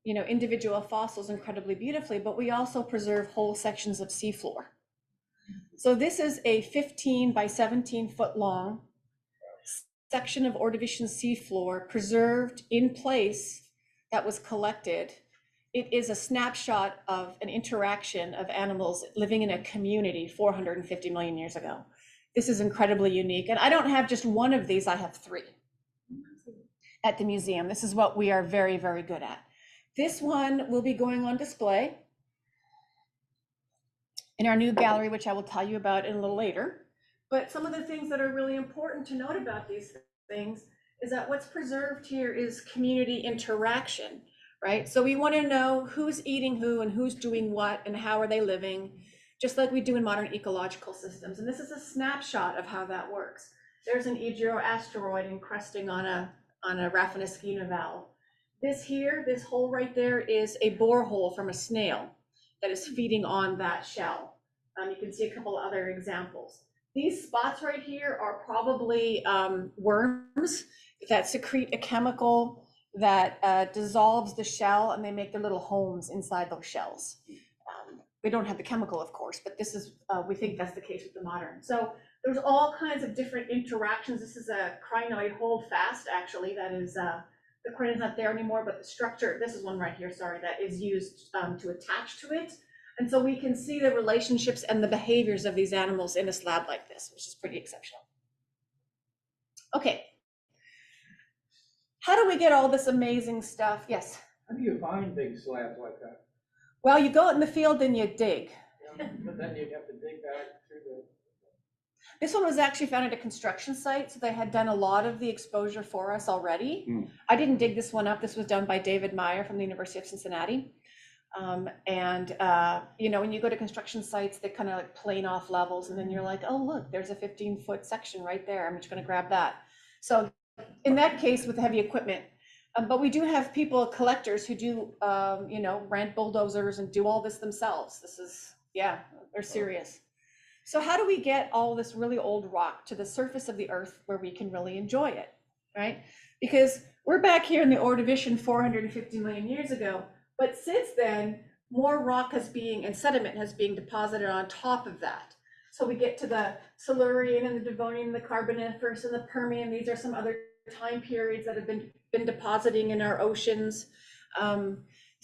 individual fossils incredibly beautifully, but we also preserve whole sections of seafloor. So this is a 15 by 17 foot long section of Ordovation seafloor preserved in place that was collected. It is a snapshot of an interaction of animals living in a community 450 million years ago. This is incredibly unique. And I don't have just one of these, I have 3 at the museum. This is what we are very, very good at. This one will be going on display in our new gallery, which I will tell you about in a little later. But some of the things that are really important to note about these things is that what's preserved here is community interaction, right? So we want to know who's eating who and who's doing what and how are they living, just like we do in modern ecological systems. And this is a snapshot of how that works. There's an asteroid encrusting on a Raphanus univalve. This hole right there is a borehole from a snail that is feeding on that shell. You can see a couple of other examples. These spots right here are probably worms that secrete a chemical that dissolves the shell, and they make their little homes inside those shells. We don't have the chemical, of course, but this is, we think that's the case with the modern. So there's all kinds of different interactions. This is a crinoid hold fast, actually. That is, the crinoid's not there anymore, but the structure, this is one right here, sorry, that is used to attach to it. And so we can see the relationships and the behaviors of these animals in a slab like this, which is pretty exceptional. Okay. How do we get all this amazing stuff? Yes? How do you find big slabs like that? Well, you go out in the field and you dig. But then you'd have to dig back through the... This one was actually found at a construction site, so they had done a lot of the exposure for us already. I didn't dig this one up. This was done by David Meyer from the University of Cincinnati. When you go to construction sites, they kind of like plane off levels, and then you're like, oh, look, there's a 15-foot section right there. I'm just going to grab that. So in that case, with heavy equipment, but we do have people, collectors, who do, rent bulldozers and do all this themselves. This is, yeah, they're serious. So how do we get all this really old rock to the surface of the earth where we can really enjoy it, right? Because we're back here in the Ordovation 450 million years ago, but since then, more rock and sediment has been deposited on top of that. So we get to the Silurian and the Devonian, the Carboniferous and the Permian. These are some other time periods that have been depositing in our oceans.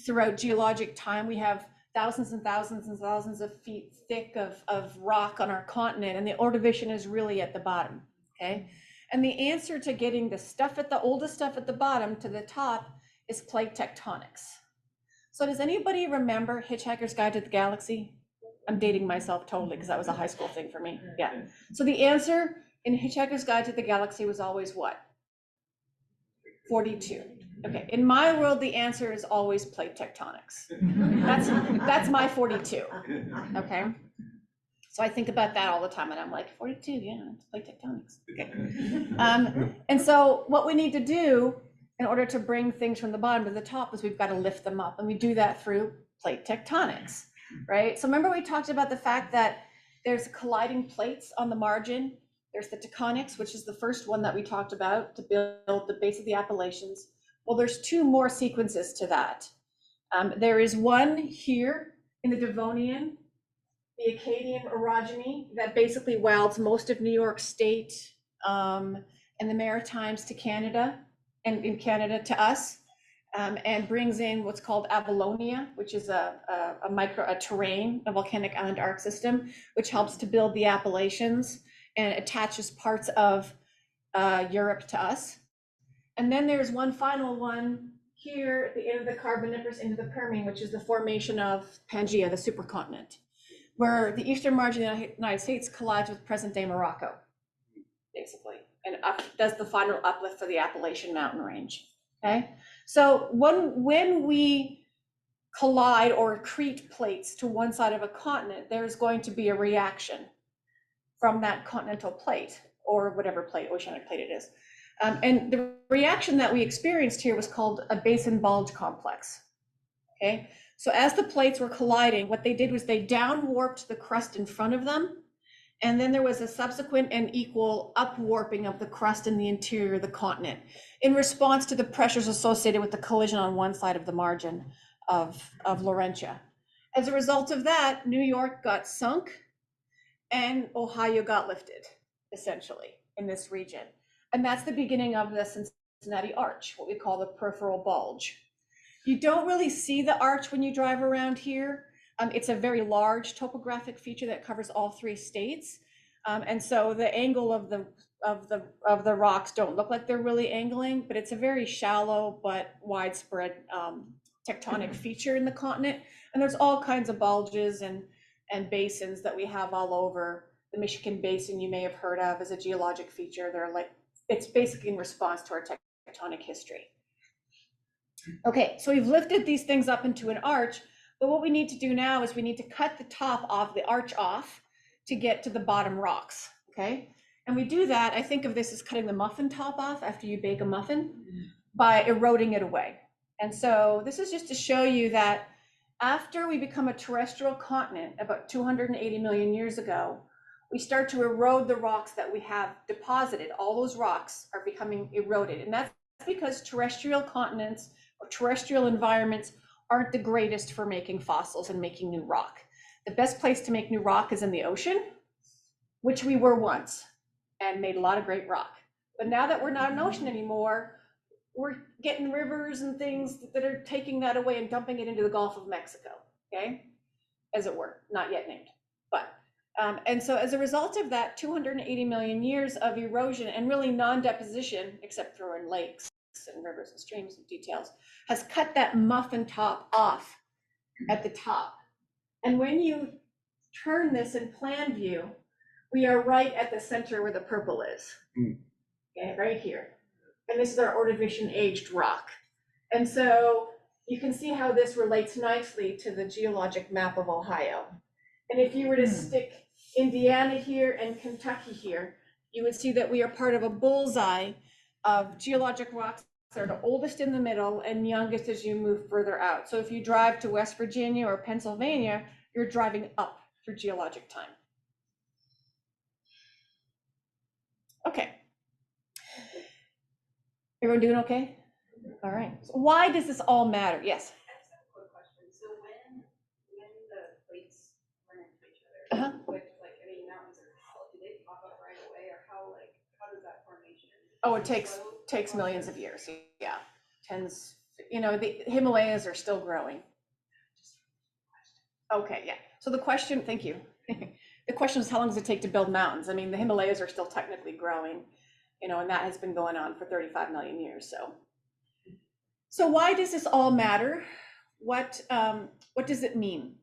Throughout geologic time, we have thousands and thousands and thousands of feet thick of rock on our continent, and the Ordovation is really at the bottom, okay? And the answer to getting the oldest stuff at the bottom to the top is plate tectonics. So does anybody remember Hitchhiker's Guide to the Galaxy? I'm dating myself totally because that was a high school thing for me. Yeah. So the answer in Hitchhiker's Guide to the Galaxy was always what? 42. Okay, in my world, the answer is always plate tectonics. That's my 42, okay? So I think about that all the time, and I'm like, 42, yeah, it's plate tectonics. Okay. And so what we need to do in order to bring things from the bottom to the top is we've got to lift them up, and we do that through plate tectonics, right? So remember we talked about the fact that there's colliding plates on the margin. There's the tectonics, which is the first one that we talked about to build the base of the Appalachians. Well, there's two more sequences to that. There is one here in the Devonian, the Acadian orogeny, that basically welds most of New York State and the Maritimes to Canada, and in Canada to us, and brings in what's called Avalonia, which is a terrain, a volcanic island arc system, which helps to build the Appalachians and attaches parts of Europe to us. And then there's one final one here at the end of the Carboniferous into the Permian, which is the formation of Pangaea, the supercontinent, where the eastern margin of the United States collides with present-day Morocco, basically, and does the final uplift for the Appalachian mountain range, okay? So when we collide or accrete plates to one side of a continent, there's going to be a reaction from that continental plate, or whatever plate, oceanic plate it is. And the reaction that we experienced here was called a basin bulge complex, okay? So as the plates were colliding, what they did was they down warped the crust in front of them, and then there was a subsequent and equal up warping of the crust in the interior of the continent in response to the pressures associated with the collision on one side of the margin of Laurentia. As a result of that, New York got sunk and Ohio got lifted, essentially, in this region. And that's the beginning of the Cincinnati Arch, what we call the peripheral bulge. You don't really see the arch when you drive around here. It's a very large topographic feature that covers all three states. And so the angle of the rocks don't look like they're really angling, but it's a very shallow but widespread tectonic feature in the continent. And there's all kinds of bulges and basins that we have all over. The Michigan Basin you may have heard of as a geologic feature. It's basically in response to our tectonic history. Okay, so we've lifted these things up into an arch, but what we need to do now is we need to cut the top of the arch off to get to the bottom rocks, okay? And we do that, I think of this as cutting the muffin top off after you bake a muffin by eroding it away. And so this is just to show you that after we become a terrestrial continent about 280 million years ago, we start to erode the rocks that we have deposited. All those rocks are becoming eroded. And that's because terrestrial continents or terrestrial environments aren't the greatest for making fossils and making new rock. The best place to make new rock is in the ocean, which we were once, and made a lot of great rock. But now that we're not an ocean anymore, we're getting rivers and things that are taking that away and dumping it into the Gulf of Mexico, okay? As it were, not yet named, but. And so as a result of that 280 million years of erosion and really non-deposition, except for in lakes and rivers and streams and details, has cut that muffin top off at the top. And when you turn this in plan view, we are right at the center where the purple is, okay, right here. And this is our Ordovician aged rock. And so you can see how this relates nicely to the geologic map of Ohio. And if you were to stick Indiana here and Kentucky here, you would see that we are part of a bullseye of geologic rocks that are the oldest in the middle and youngest as you move further out. So if you drive to West Virginia or Pennsylvania, you're driving up through geologic time. Okay. Everyone doing okay? All right. So why does this all matter? Yes. Quick question. So when the plates run into each Uh-huh. other, with like, I mean, mountains are tall, do they pop up right away, or how does that formation? Oh, it takes millions of years. Yeah. Tens, the Himalayas are still growing. Okay, yeah. So the question, thank you. The question is, how long does it take to build mountains? I mean, the Himalayas are still technically growing, and that has been going on for 35 million years. So why does this all matter? What does it mean?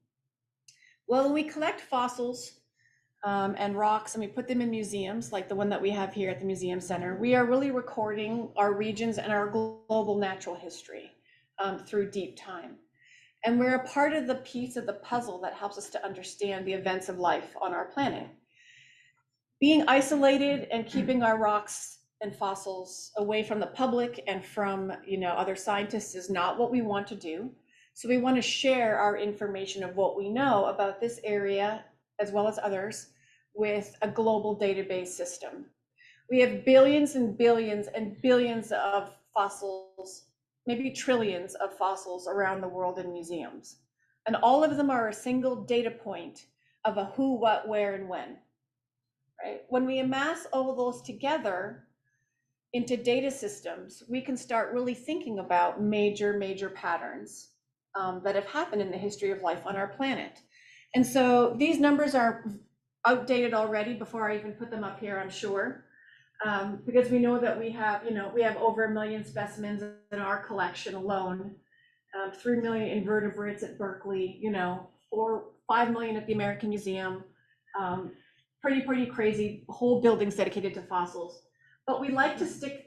Well, when we collect fossils and rocks and we put them in museums, like the one that we have here at the Museum Center, we are really recording our regions and our global natural history through deep time. And we're a part of the piece of the puzzle that helps us to understand the events of life on our planet. Being isolated and keeping our rocks and fossils away from the public and from other scientists is not what we want to do. So we want to share our information of what we know about this area, as well as others, with a global database system. We have billions and billions and billions of fossils, maybe trillions of fossils around the world in museums. And all of them are a single data point of a who, what, where, and when. Right? When we amass all of those together into data systems, we can start really thinking about major patterns that have happened in the history of life on our planet. And so these numbers are outdated already before I even put them up here, I'm sure, because we know that we have over 1 million specimens in our collection alone, 3 million invertebrates at Berkeley, 5 million at the American Museum, pretty crazy, whole buildings dedicated to fossils. But we like to stick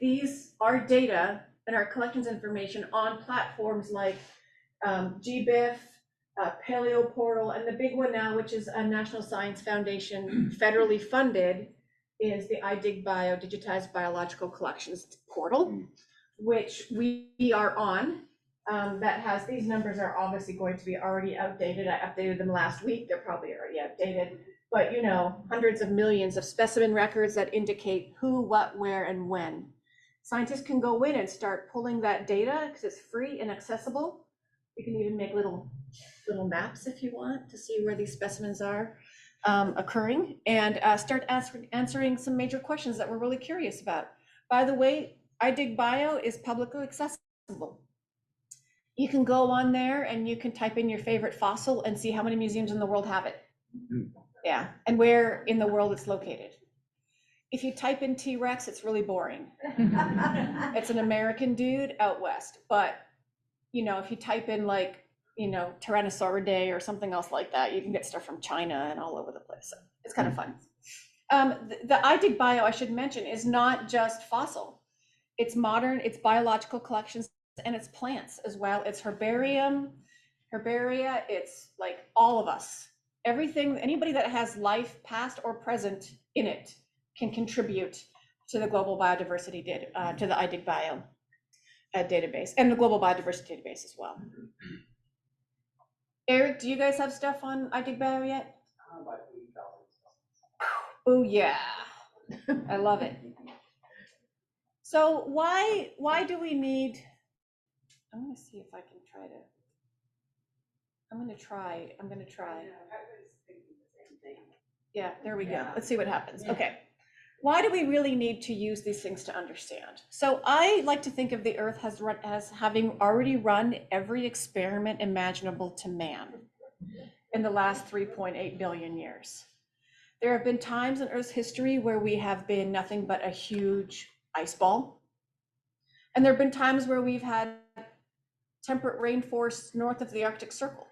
our data and our collections information on platforms like GBIF, Paleoportal, and the big one now, which is a National Science Foundation federally funded, is the iDigBio Digitized Biological Collections Portal, which we are on. That has, these numbers are obviously going to be already outdated. I updated them last week. They're probably already outdated. But hundreds of millions of specimen records that indicate who, what, where, and when. Scientists can go in and start pulling that data because it's free and accessible. You can even make little maps if you want to see where these specimens are occurring, and start answering some major questions that we're really curious about. By the way, iDigBio is publicly accessible. You can go on there and you can type in your favorite fossil and see how many museums in the world have it. Yeah, and where in the world it's located. If you type in T-Rex, it's really boring. It's an American dude out west. But, if you type in Tyrannosauridae or something else like that, you can get stuff from China and all over the place. So it's kind of fun. The iDigBio, I should mention, is not just fossil. It's modern, it's biological collections, and it's plants as well. It's herbaria, it's like all of us. Everything, anybody that has life, past or present, in it can contribute to the global biodiversity data, to the iDigBio database, and the global biodiversity database as well. Eric, do you guys have stuff on iDigBio yet? Oh yeah, I love it. So why do we need? I'm gonna see if I can try to. I'm gonna try. Yeah, there we go. Let's see what happens. Okay. Why do we really need to use these things to understand? So I like to think of the Earth as having already run every experiment imaginable to man in the last 3.8 billion years. There have been times in Earth's history where we have been nothing but a huge ice ball. And there have been times where we've had temperate rainforests north of the Arctic Circle.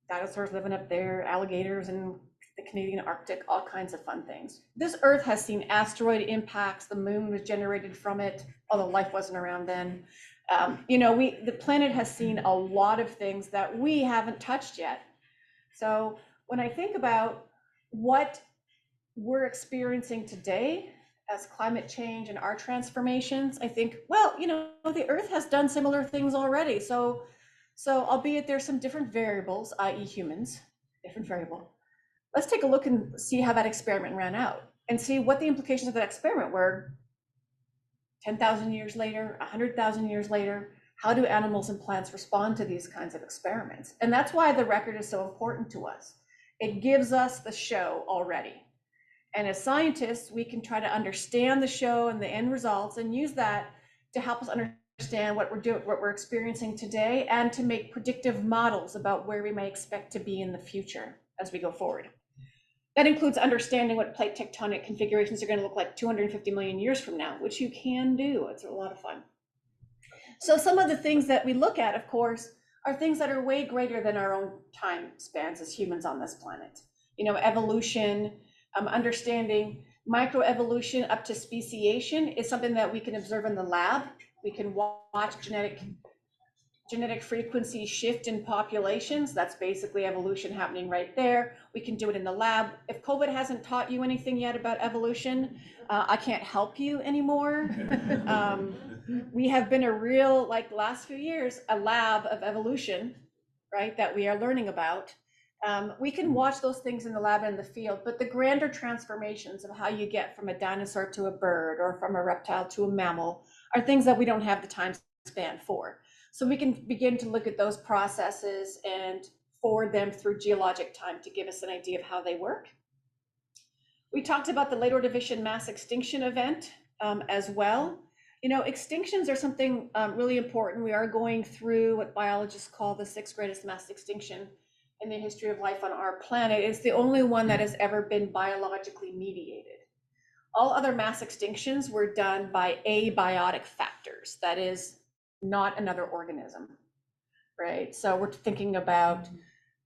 Dinosaurs living up there, alligators in the Canadian Arctic, all kinds of fun things. This Earth has seen asteroid impacts. The moon was generated from it, although life wasn't around then. The planet has seen a lot of things that we haven't touched yet. So when I think about what we're experiencing today as climate change and our transformations, I think, well, the Earth has done similar things already. So albeit there's some different variables, i.e. humans, different variable. Let's take a look and see how that experiment ran out. and see what the implications of that experiment were 10,000 years later, 100,000 years later. How do animals and plants respond to these kinds of experiments? And that's why the record is so important to us. It gives us the show already. And as scientists, we can try to understand the show and the end results and use that to help us understand what we're doing, what we're experiencing today, and to make predictive models about where we may expect to be in the future as we go forward. That includes understanding what plate tectonic configurations are going to look like 250 million years from now, which you can do. It's a lot of fun. So some of the things that we look at, of course, are things that are way greater than our own time spans as humans on this planet. You know, evolution, understanding microevolution up to speciation is something that we can observe in the lab. We can watch genetic frequency shift in populations. That's basically evolution happening right there. We can do it in the lab. If COVID hasn't taught you anything yet about evolution, I can't help you anymore. We have been a real, like last few years, a lab of evolution, right, that we are learning about. We can watch those things in the lab and in the field, but the grander transformations of how you get from a dinosaur to a bird or from a reptile to a mammal are things that we don't have the time span for. So we can begin to look at those processes and forward them through geologic time to give us an idea of how they work. We talked about the late Ordovician mass extinction event as well. You know, extinctions are something really important. We are going through what biologists call the 6th greatest mass extinction in the history of life on our planet. It's the only one that has ever been biologically mediated. All other mass extinctions were done by abiotic factors, that is, not another organism, right? So we're thinking about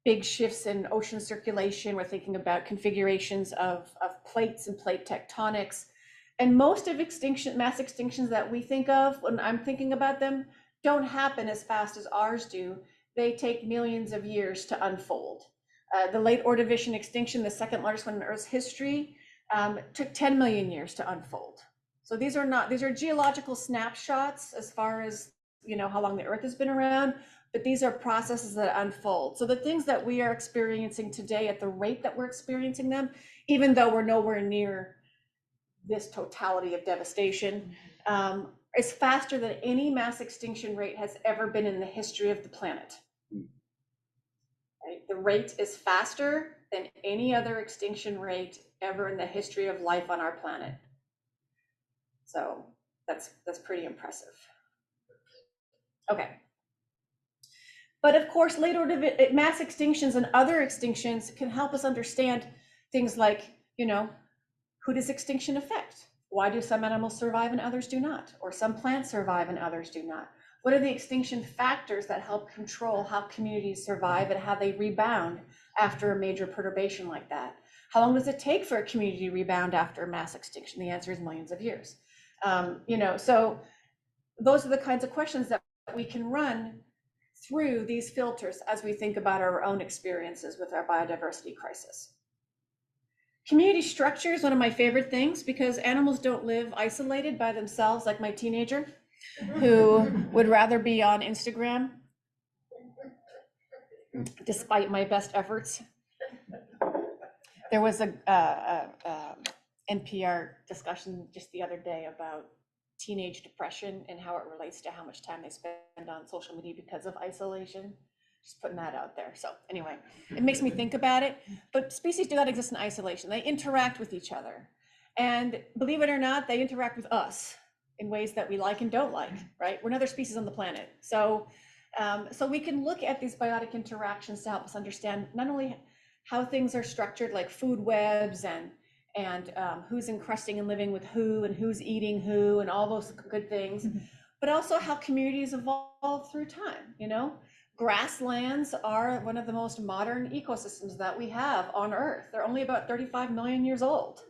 big shifts in ocean circulation. We're thinking about configurations of plates and plate tectonics. And most of mass extinctions that we think of, when I'm thinking about them, don't happen as fast as ours do. They take millions of years to unfold. The late Ordovician extinction, the second largest one in Earth's history, took 10 million years to unfold. So these are geological snapshots as far as, you know, how long the Earth has been around, but these are processes that unfold. So the things that we are experiencing today at the rate that we're experiencing them, even though we're nowhere near this totality of devastation, is faster than any mass extinction rate has ever been in the history of the planet. Right? The rate is faster than any other extinction rate ever in the history of life on our planet. So that's pretty impressive. Okay. But of course, mass extinctions and other extinctions can help us understand things like, you know, who does extinction affect? Why do some animals survive and others do not? Or some plants survive and others do not? What are the extinction factors that help control how communities survive and how they rebound after a major perturbation like that? How long does it take for a community to rebound after a mass extinction? The answer is millions of years. You know, so those are the kinds of questions that we can run through these filters as we think about our own experiences with our biodiversity crisis. Community structure is one of my favorite things because animals don't live isolated by themselves like my teenager who would rather be on Instagram despite my best efforts. There was a NPR discussion just the other day about teenage depression and how it relates to how much time they spend on social media because of isolation. Just putting that out there. So anyway, it makes me think about it. But species do not exist in isolation. They interact with each other. And believe it or not, they interact with us in ways that we like and don't like, right? We're another species on the planet. So, so we can look at these biotic interactions to help us understand not only how things are structured, like food webs and who's encrusting and living with who and who's eating who and all those good things, but also how communities evolve through time, you know? Grasslands are one of the most modern ecosystems that we have on Earth. They're only about 35 million years old.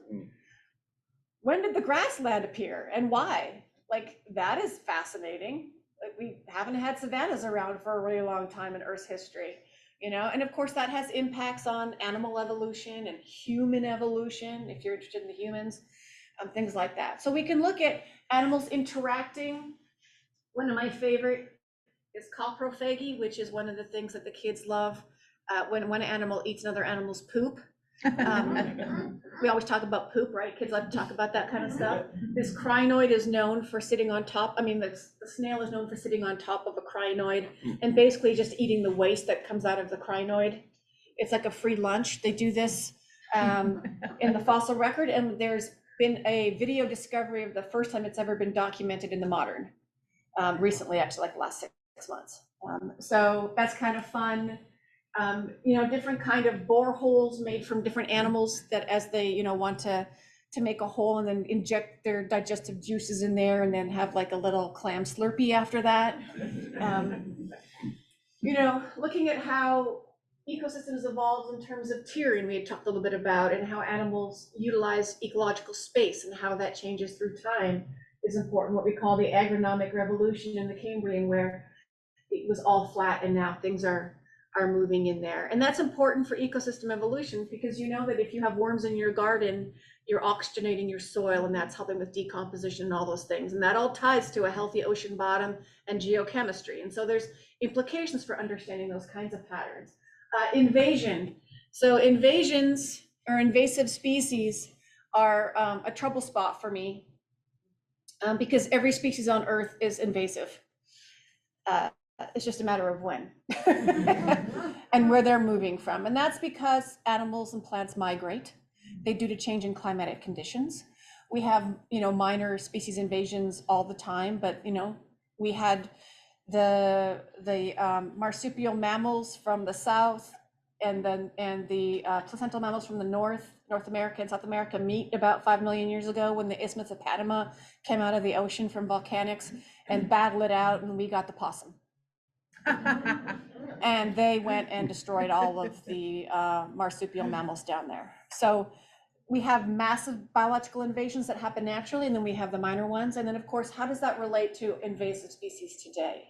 When did the grassland appear and why? Like, that is fascinating. Like, we haven't had savannas around for a really long time in Earth's history, you know? And of course that has impacts on animal evolution and human evolution, if you're interested in the humans, things like that. So we can look at animals interacting. One of my favorite is coprophagy, which is one of the things that the kids love when one animal eats another animal's poop. We always talk about poop, right? Kids like to talk about that kind of stuff. This crinoid is known for sitting on top. I mean, the snail is known for sitting on top of a crinoid and basically just eating the waste that comes out of the crinoid. It's like a free lunch. They do this in the fossil record, and there's been a video discovery of the first time it's ever been documented in the modern, recently, actually, like the last 6 months. So that's kind of fun. Different kind of boreholes made from different animals that as they, want to make a hole and then inject their digestive juices in there and then have like a little clam slurpee after that. Looking at how ecosystems evolved in terms of tiering, we had talked a little bit about, and how animals utilize ecological space and how that changes through time is important. What we call the agronomic revolution in the Cambrian, where it was all flat and now things are moving in there. And that's important for ecosystem evolution, because you know that if you have worms in your garden, you're oxygenating your soil, and that's helping with decomposition and all those things. And that all ties to a healthy ocean bottom and geochemistry. And so there's implications for understanding those kinds of patterns. Invasion. So invasions or invasive species are a trouble spot for me, because every species on Earth is invasive. It's just a matter of when and where they're moving from. And that's because animals and plants migrate. They do to change in climatic conditions. We have, minor species invasions all the time, but, we had the marsupial mammals from the south and the placental mammals from the North America and South America meet about 5 million years ago, when the Isthmus of Panama came out of the ocean from volcanics and battled it out, and we got the possum. And they went and destroyed all of the marsupial mammals down there. So we have massive biological invasions that happen naturally, and then we have the minor ones. And then, of course, how does that relate to invasive species today?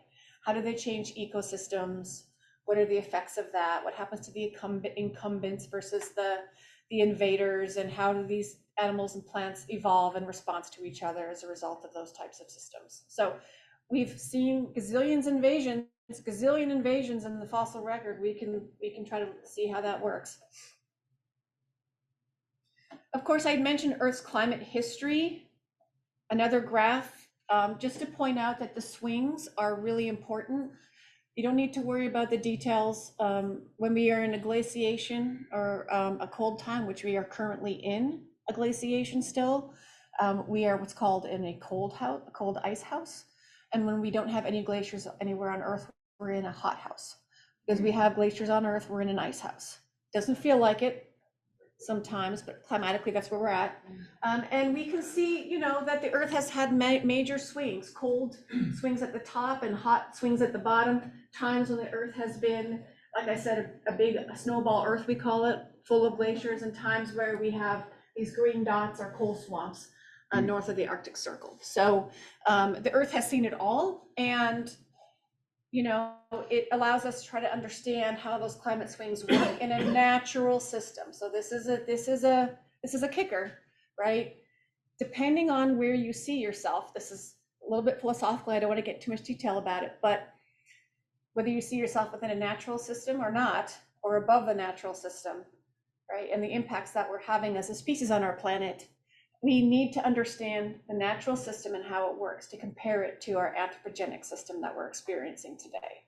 How do they change ecosystems? What are the effects of that? What happens to the incumbents versus the invaders? And how do these animals and plants evolve in response to each other as a result of those types of systems? So we've seen gazillion invasions in the fossil record. We can try to see how that works. Of course, I'd mentioned Earth's climate history. Another graph, just to point out that the swings are really important. You don't need to worry about the details. When we are in a glaciation or a cold time, which we are currently in a glaciation still, we are what's called in a cold ice house. And when we don't have any glaciers anywhere on Earth, we're in a hot house. Because we have glaciers on Earth, we're in an ice house. Doesn't feel like it sometimes, but climatically, that's where we're at. And we can see, that the Earth has had major swings, cold swings at the top and hot swings at the bottom. Times when the Earth has been, like I said, a snowball Earth, we call it, full of glaciers, and times where we have these green dots or coal swamps north of the Arctic Circle. So the Earth has seen it all, and it allows us to try to understand how those climate swings work in a natural system. So this is a kicker, right? Depending on where you see yourself, this is a little bit philosophical. I don't want to get too much detail about it, but whether you see yourself within a natural system or not, or above the natural system, right? And the impacts that we're having as a species on our planet, we need to understand the natural system and how it works to compare it to our anthropogenic system that we're experiencing today.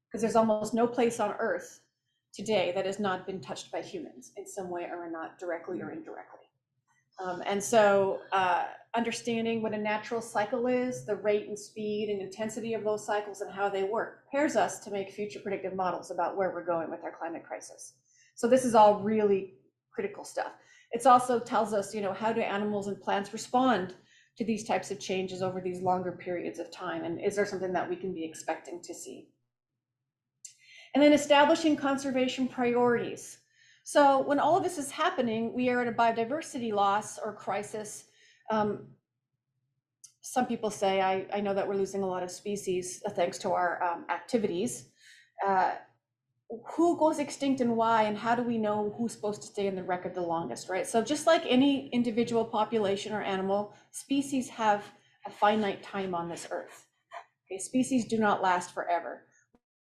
Because there's almost no place on Earth today that has not been touched by humans in some way or not, directly or indirectly. And so understanding what a natural cycle is, the rate and speed and intensity of those cycles and how they work, prepares us to make future predictive models about where we're going with our climate crisis. So this is all really critical stuff. It also tells us, how do animals and plants respond to these types of changes over these longer periods of time? And is there something that we can be expecting to see? And then establishing conservation priorities. So when all of this is happening, we are at a biodiversity loss or crisis. Some people say, I know that we're losing a lot of species thanks to our activities. Who goes extinct and why, and how do we know who's supposed to stay in the record the longest, right? So just like any individual population or animal, species have a finite time on this Earth. Okay, species do not last forever.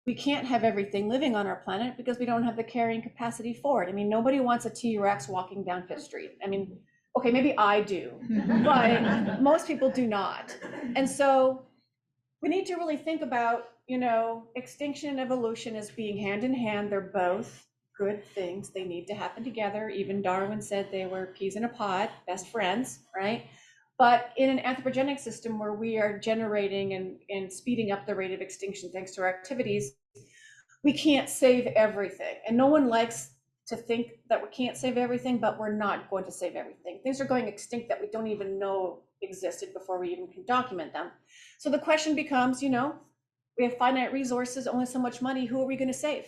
we can't have everything living on our planet because we don't have the carrying capacity for it. I mean, nobody wants a T-Rex walking down Fifth Street. I mean, okay, maybe I do, but most people do not. And so we need to really think about, extinction and evolution as being hand in hand. They're both good things. They need to happen together. Even Darwin said they were peas in a pod, best friends, right? But in an anthropogenic system where we are generating and speeding up the rate of extinction thanks to our activities, we can't save everything. And no one likes to think that we can't save everything, but we're not going to save everything. Things are going extinct that we don't even know existed before we even can document them. So the question becomes, we have finite resources, only so much money. Who are we going to save?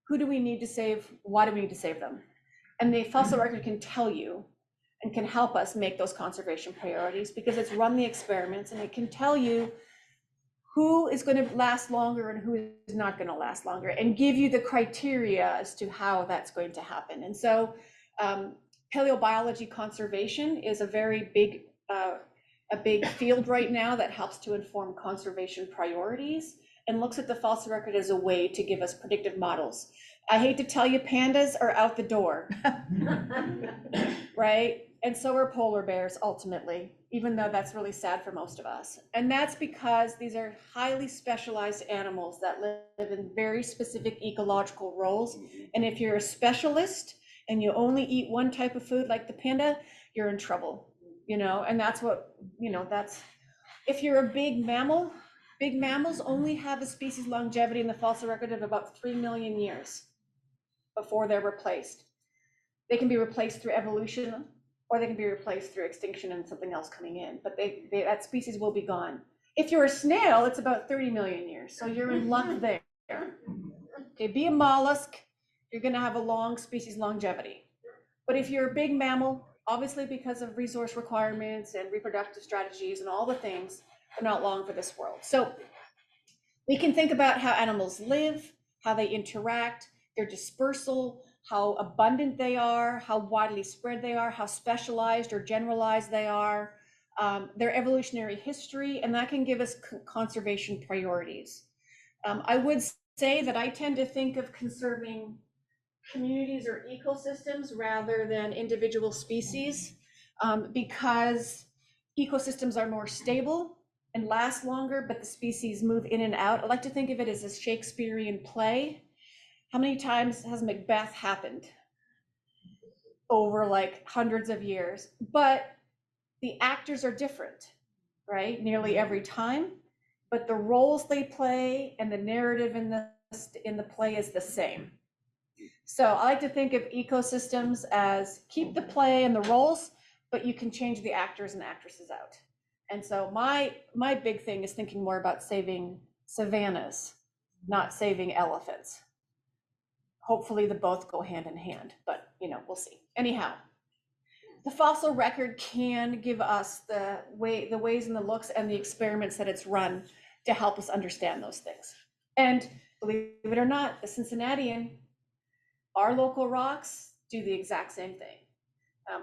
Who do we need to save? Why do we need to save them? And the fossil record can tell you and can help us make those conservation priorities because it's run the experiments and it can tell you who is going to last longer and who is not going to last longer and give you the criteria as to how that's going to happen. And so paleobiology conservation is a very big field right now that helps to inform conservation priorities and looks at the fossil record as a way to give us predictive models. I hate to tell you, pandas are out the door, right? And so are polar bears ultimately, even though that's really sad for most of us. And that's because these are highly specialized animals that live in very specific ecological roles. And if you're a specialist and you only eat one type of food like the panda, you're in trouble, and that's what, if you're a big mammal, big mammals only have a species longevity in the fossil record of about 3 million years before they're replaced. They can be replaced through evolution, or they can be replaced through extinction and something else coming in, but that species will be gone. If you're a snail, it's about 30 million years, so you're in luck there. Okay, be a mollusk, you're gonna have a long species longevity. But if you're a big mammal, obviously because of resource requirements and reproductive strategies and all the things, they're not long for this world. So we can think about how animals live, how they interact, their dispersal, how abundant they are, how widely spread they are, how specialized or generalized they are, their evolutionary history, and that can give us conservation priorities. I would say that I tend to think of conserving communities or ecosystems rather than individual species, because ecosystems are more stable and last longer, but the species move in and out. I like to think of it as a Shakespearean play. How many times has Macbeth happened? Over like hundreds of years, but the actors are different, right? Nearly every time, but the roles they play and the narrative in the play is the same. So I like to think of ecosystems as keep the play and the roles, but you can change the actors and actresses out. And so my big thing is thinking more about saving savannas, not saving elephants. Hopefully the both go hand in hand, but we'll see. Anyhow, the fossil record can give us the ways and the looks and the experiments that it's run to help us understand those things. And believe it or not, the Cincinnatian, our local rocks do the exact same thing.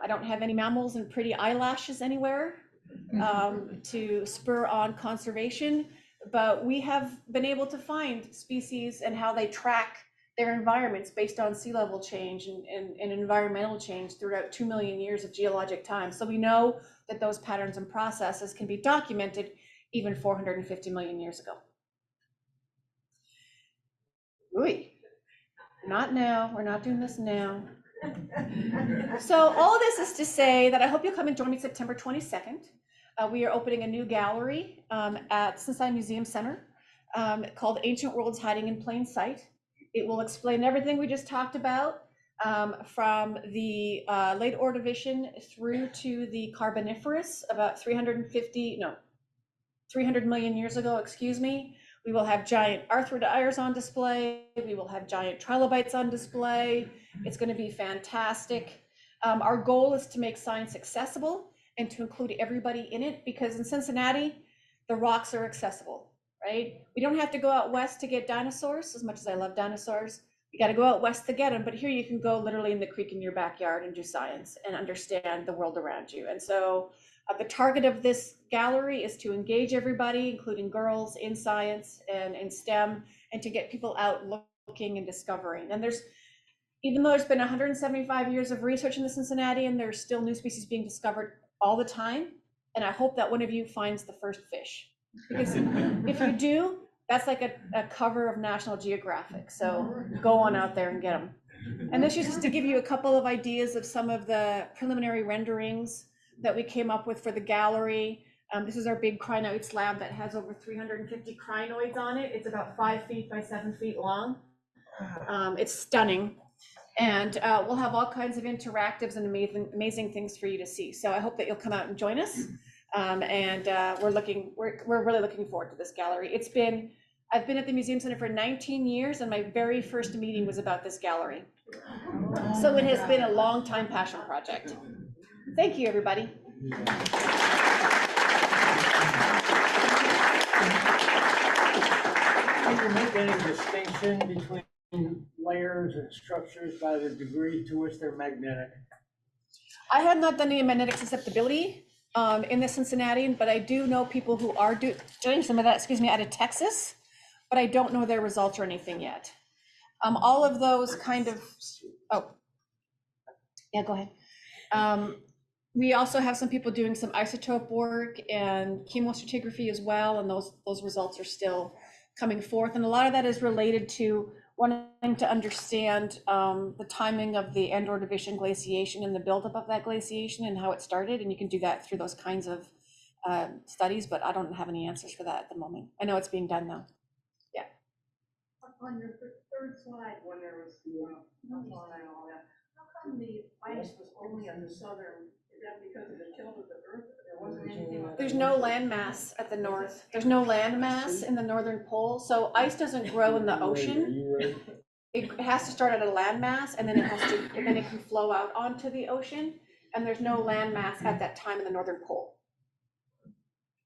I don't have any mammals and pretty eyelashes anywhere to spur on conservation, but we have been able to find species and how they track their environments based on sea level change and environmental change throughout 2 million years of geologic time. So we know that those patterns and processes can be documented even 450 million years ago. Ooh, not now, we're not doing this now. So all of this is to say that I hope you'll come and join me September 22nd. We are opening a new gallery at Cincinnati Museum Center called Ancient Worlds Hiding in Plain Sight. It will explain everything we just talked about, from the late Ordovician through to the Carboniferous, about 300 million years ago, excuse me. We will have giant arthrodires on display. We will have giant trilobites on display. It's going to be fantastic. Our goal is to make science accessible and to include everybody in it, because in Cincinnati, the rocks are accessible, right? We don't have to go out west to get dinosaurs, as much as I love dinosaurs. You got to go out west to get them, but here you can go literally in the creek in your backyard and do science and understand the world around you. And so the target of this gallery is to engage everybody, including girls, in science and in STEM, and to get people out looking and discovering. And even though there's been 175 years of research in the Cincinnati, and there's still new species being discovered all the time, and I hope that one of you finds the first fish. Because if you do, that's like a cover of National Geographic. So go on out there and get them. And this is just to give you a couple of ideas of some of the preliminary renderings that we came up with for the gallery. This is our big crinoid slab that has over 350 crinoids on it. It's about 5 feet by 7 feet long. It's stunning. And we'll have all kinds of interactives and amazing things for you to see. So I hope that you'll come out and join us. We're really looking forward to this gallery. I've been at the Museum Center for 19 years, and my very first meeting was about this gallery. So it has been a long time passion project. Thank you, everybody. Can you make any distinction between layers and structures by the degree to which they're magnetic? I have not done any magnetic susceptibility in the Cincinnati, but I do know people who are doing some of that, out of Texas, but I don't know their results or anything yet. All of those kind of, go ahead. We also have some people doing some isotope work and chemostratigraphy as well, and those results are still coming forth. And a lot of that is related to wanting to understand the timing of the end Ordovation glaciation and the buildup of that glaciation and how it started. And you can do that through those kinds of studies, but I don't have any answers for that at the moment. I know it's being done though. Yeah. On your third slide, when there was the fauna and all that, how come the ice was only on the southern? Is that because of the tilt of the earth? There wasn't anything. There's no land mass at the north. There's no land mass in the northern pole. So ice doesn't grow in the ocean. It has to start at a land mass, and then it can flow out onto the ocean. And there's no land mass at that time in the northern pole.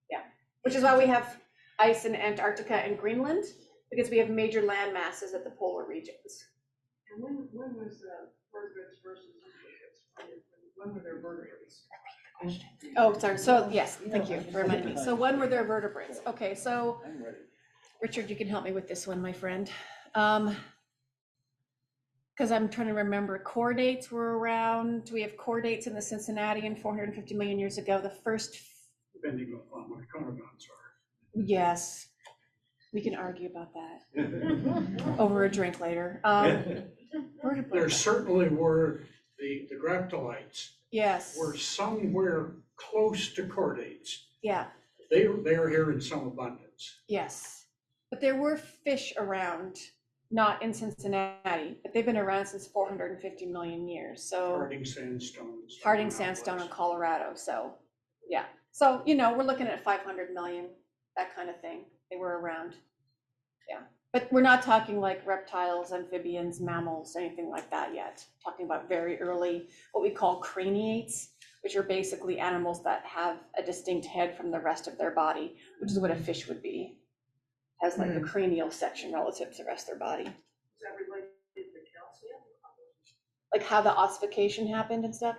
Yeah, which is why we have ice in Antarctica and Greenland, because we have major land masses at the polar regions. And when was vertebrates versus invertebrates? When were there vertebrates? Oh, sorry. So yes, thank you for reminding me. So when were there vertebrates? Okay, so Richard, you can help me with this one, my friend. Because I'm trying to remember, chordates were around. We have chordates in the Cincinnati 450 million years ago. The first. Depending on what conodons are. Yes, we can argue about that over a drink later. There certainly were the graptolites. Yes. Were somewhere close to chordates. Yeah. They are here in some abundance. Yes, but there were fish around. Not in Cincinnati, but they've been around since 450 million years. So Harding sandstones. Harding sandstone in Colorado. So yeah. So, we're looking at 500 million, that kind of thing. They were around. Yeah. But we're not talking like reptiles, amphibians, mammals, anything like that yet. Talking about very early, what we call craniates, which are basically animals that have a distinct head from the rest of their body, which is what a fish would be. Has like the cranial section relative to the rest of their body. Is that related to calcium? Like how the ossification happened and stuff.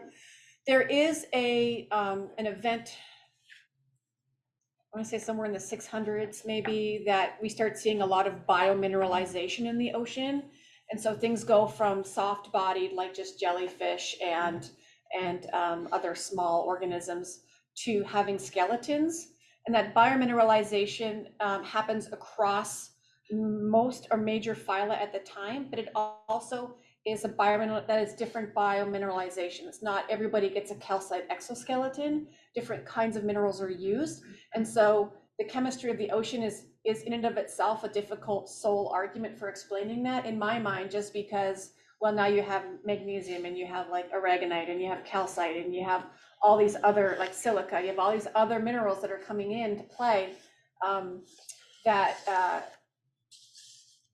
There is an event, I want to say somewhere in the 600s maybe, that we start seeing a lot of biomineralization in the ocean. And so things go from soft bodied, like just jellyfish and other small organisms, to having skeletons. And that biomineralization happens across most or major phyla at the time, but it also is a biomineral that is different biomineralization. It's not everybody gets a calcite exoskeleton. Different kinds of minerals are used, and so the chemistry of the ocean is in and of itself a difficult sole argument for explaining that in my mind, just because now you have magnesium and you have like aragonite and you have calcite and you have all these other like silica, you have all these other minerals that are coming into play, that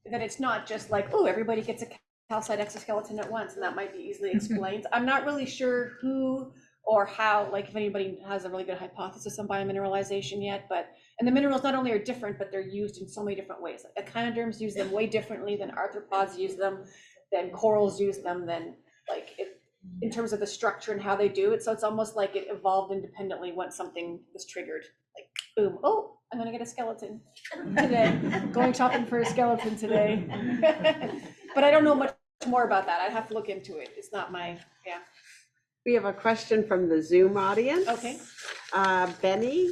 it's not just like, oh, everybody gets a calcite exoskeleton at once, and that might be easily explained. I'm not really sure who or how, like if anybody has a really good hypothesis on biomineralization yet, and the minerals not only are different, but they're used in so many different ways. Like echinoderms use them way differently than arthropods use them, than corals use them, than in terms of the structure and how they do it. So it's almost like it evolved independently once something was triggered, like boom, oh, I'm gonna get a skeleton today, going shopping for a skeleton today. But I don't know much more about that. I'd have to look into it. It's not my, yeah. We have a question from the Zoom audience. Okay. Benny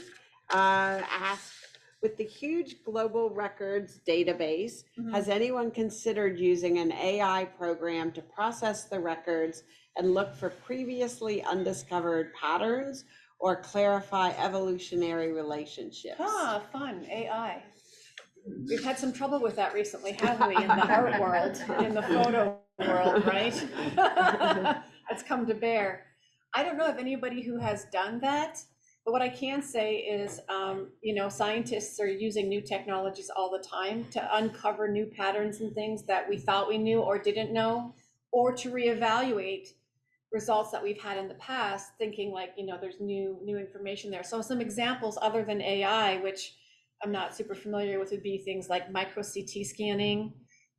asked, with the huge global records database, has anyone considered using an AI program to process the records and look for previously undiscovered patterns or clarify evolutionary relationships? Ah, fun, AI. We've had some trouble with that recently, haven't we, in the art world, in the photo world, right? It's come to bear. I don't know of anybody who has done that, but what I can say is, scientists are using new technologies all the time to uncover new patterns and things that we thought we knew or didn't know, or to reevaluate results that we've had in the past, thinking like, there's new information there. So some examples other than AI, which I'm not super familiar with, would be things like micro CT scanning,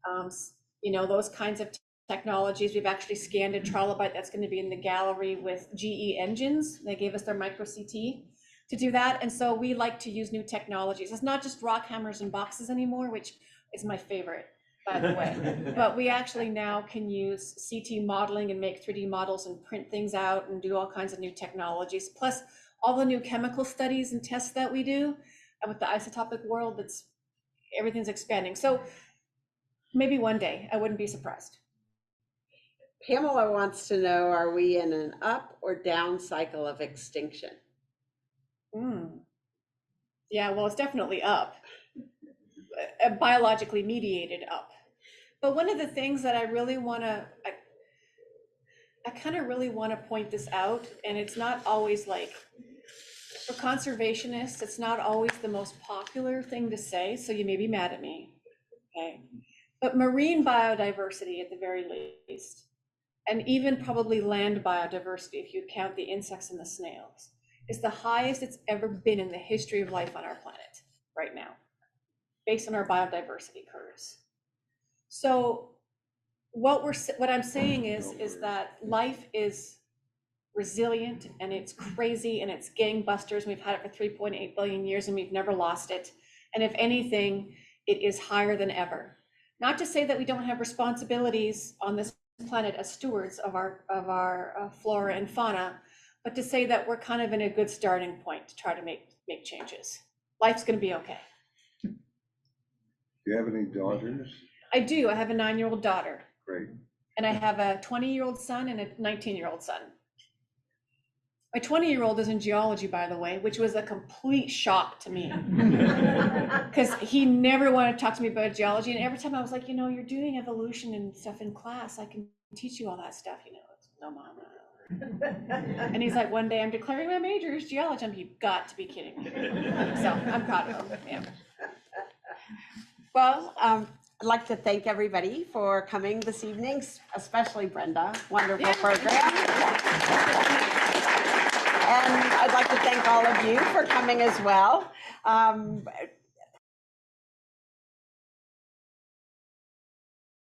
those kinds of technologies. We've actually scanned a trilobite that's going to be in the gallery with GE engines. They gave us their micro CT to do that. And so we like to use new technologies. It's not just rock hammers and boxes anymore, which is my favorite, by the way. But we actually now can use CT modeling and make 3D models and print things out and do all kinds of new technologies. Plus all the new chemical studies and tests that we do. And with the isotopic world, everything's expanding. So maybe one day, I wouldn't be surprised. Pamela wants to know, are we in an up or down cycle of extinction? Yeah, well, it's definitely up, biologically mediated up. But one of the things that I really want to, I kind of really want to point this out, and it's not always like, for conservationists, it's not always the most popular thing to say, so you may be mad at me, okay? But marine biodiversity at the very least, and even probably land biodiversity, if you count the insects and the snails, is the highest it's ever been in the history of life on our planet right now, based on our biodiversity curves. So what I'm saying is that life is resilient and it's crazy and it's gangbusters. We've had it for 3.8 billion years and we've never lost it. And if anything, it is higher than ever. Not to say that we don't have responsibilities on this planet as stewards of our flora and fauna, but to say that we're kind of in a good starting point to try to make changes. Life's going to be okay. Do you have any daughters? I do. I have a 9-year-old daughter. Great. And I have a 20-year-old son and a 19-year-old son. My 20-year-old is in geology, by the way, which was a complete shock to me. Because he never wanted to talk to me about geology. And every time I was like, you're doing evolution and stuff in class. I can teach you all that stuff, No, Mom. And he's like, one day I'm declaring my major is geology. You've got to be kidding me. So I'm proud of him. Yeah. Well, I'd like to thank everybody for coming this evening, especially Brenda. Wonderful program. And I'd like to thank all of you for coming as well.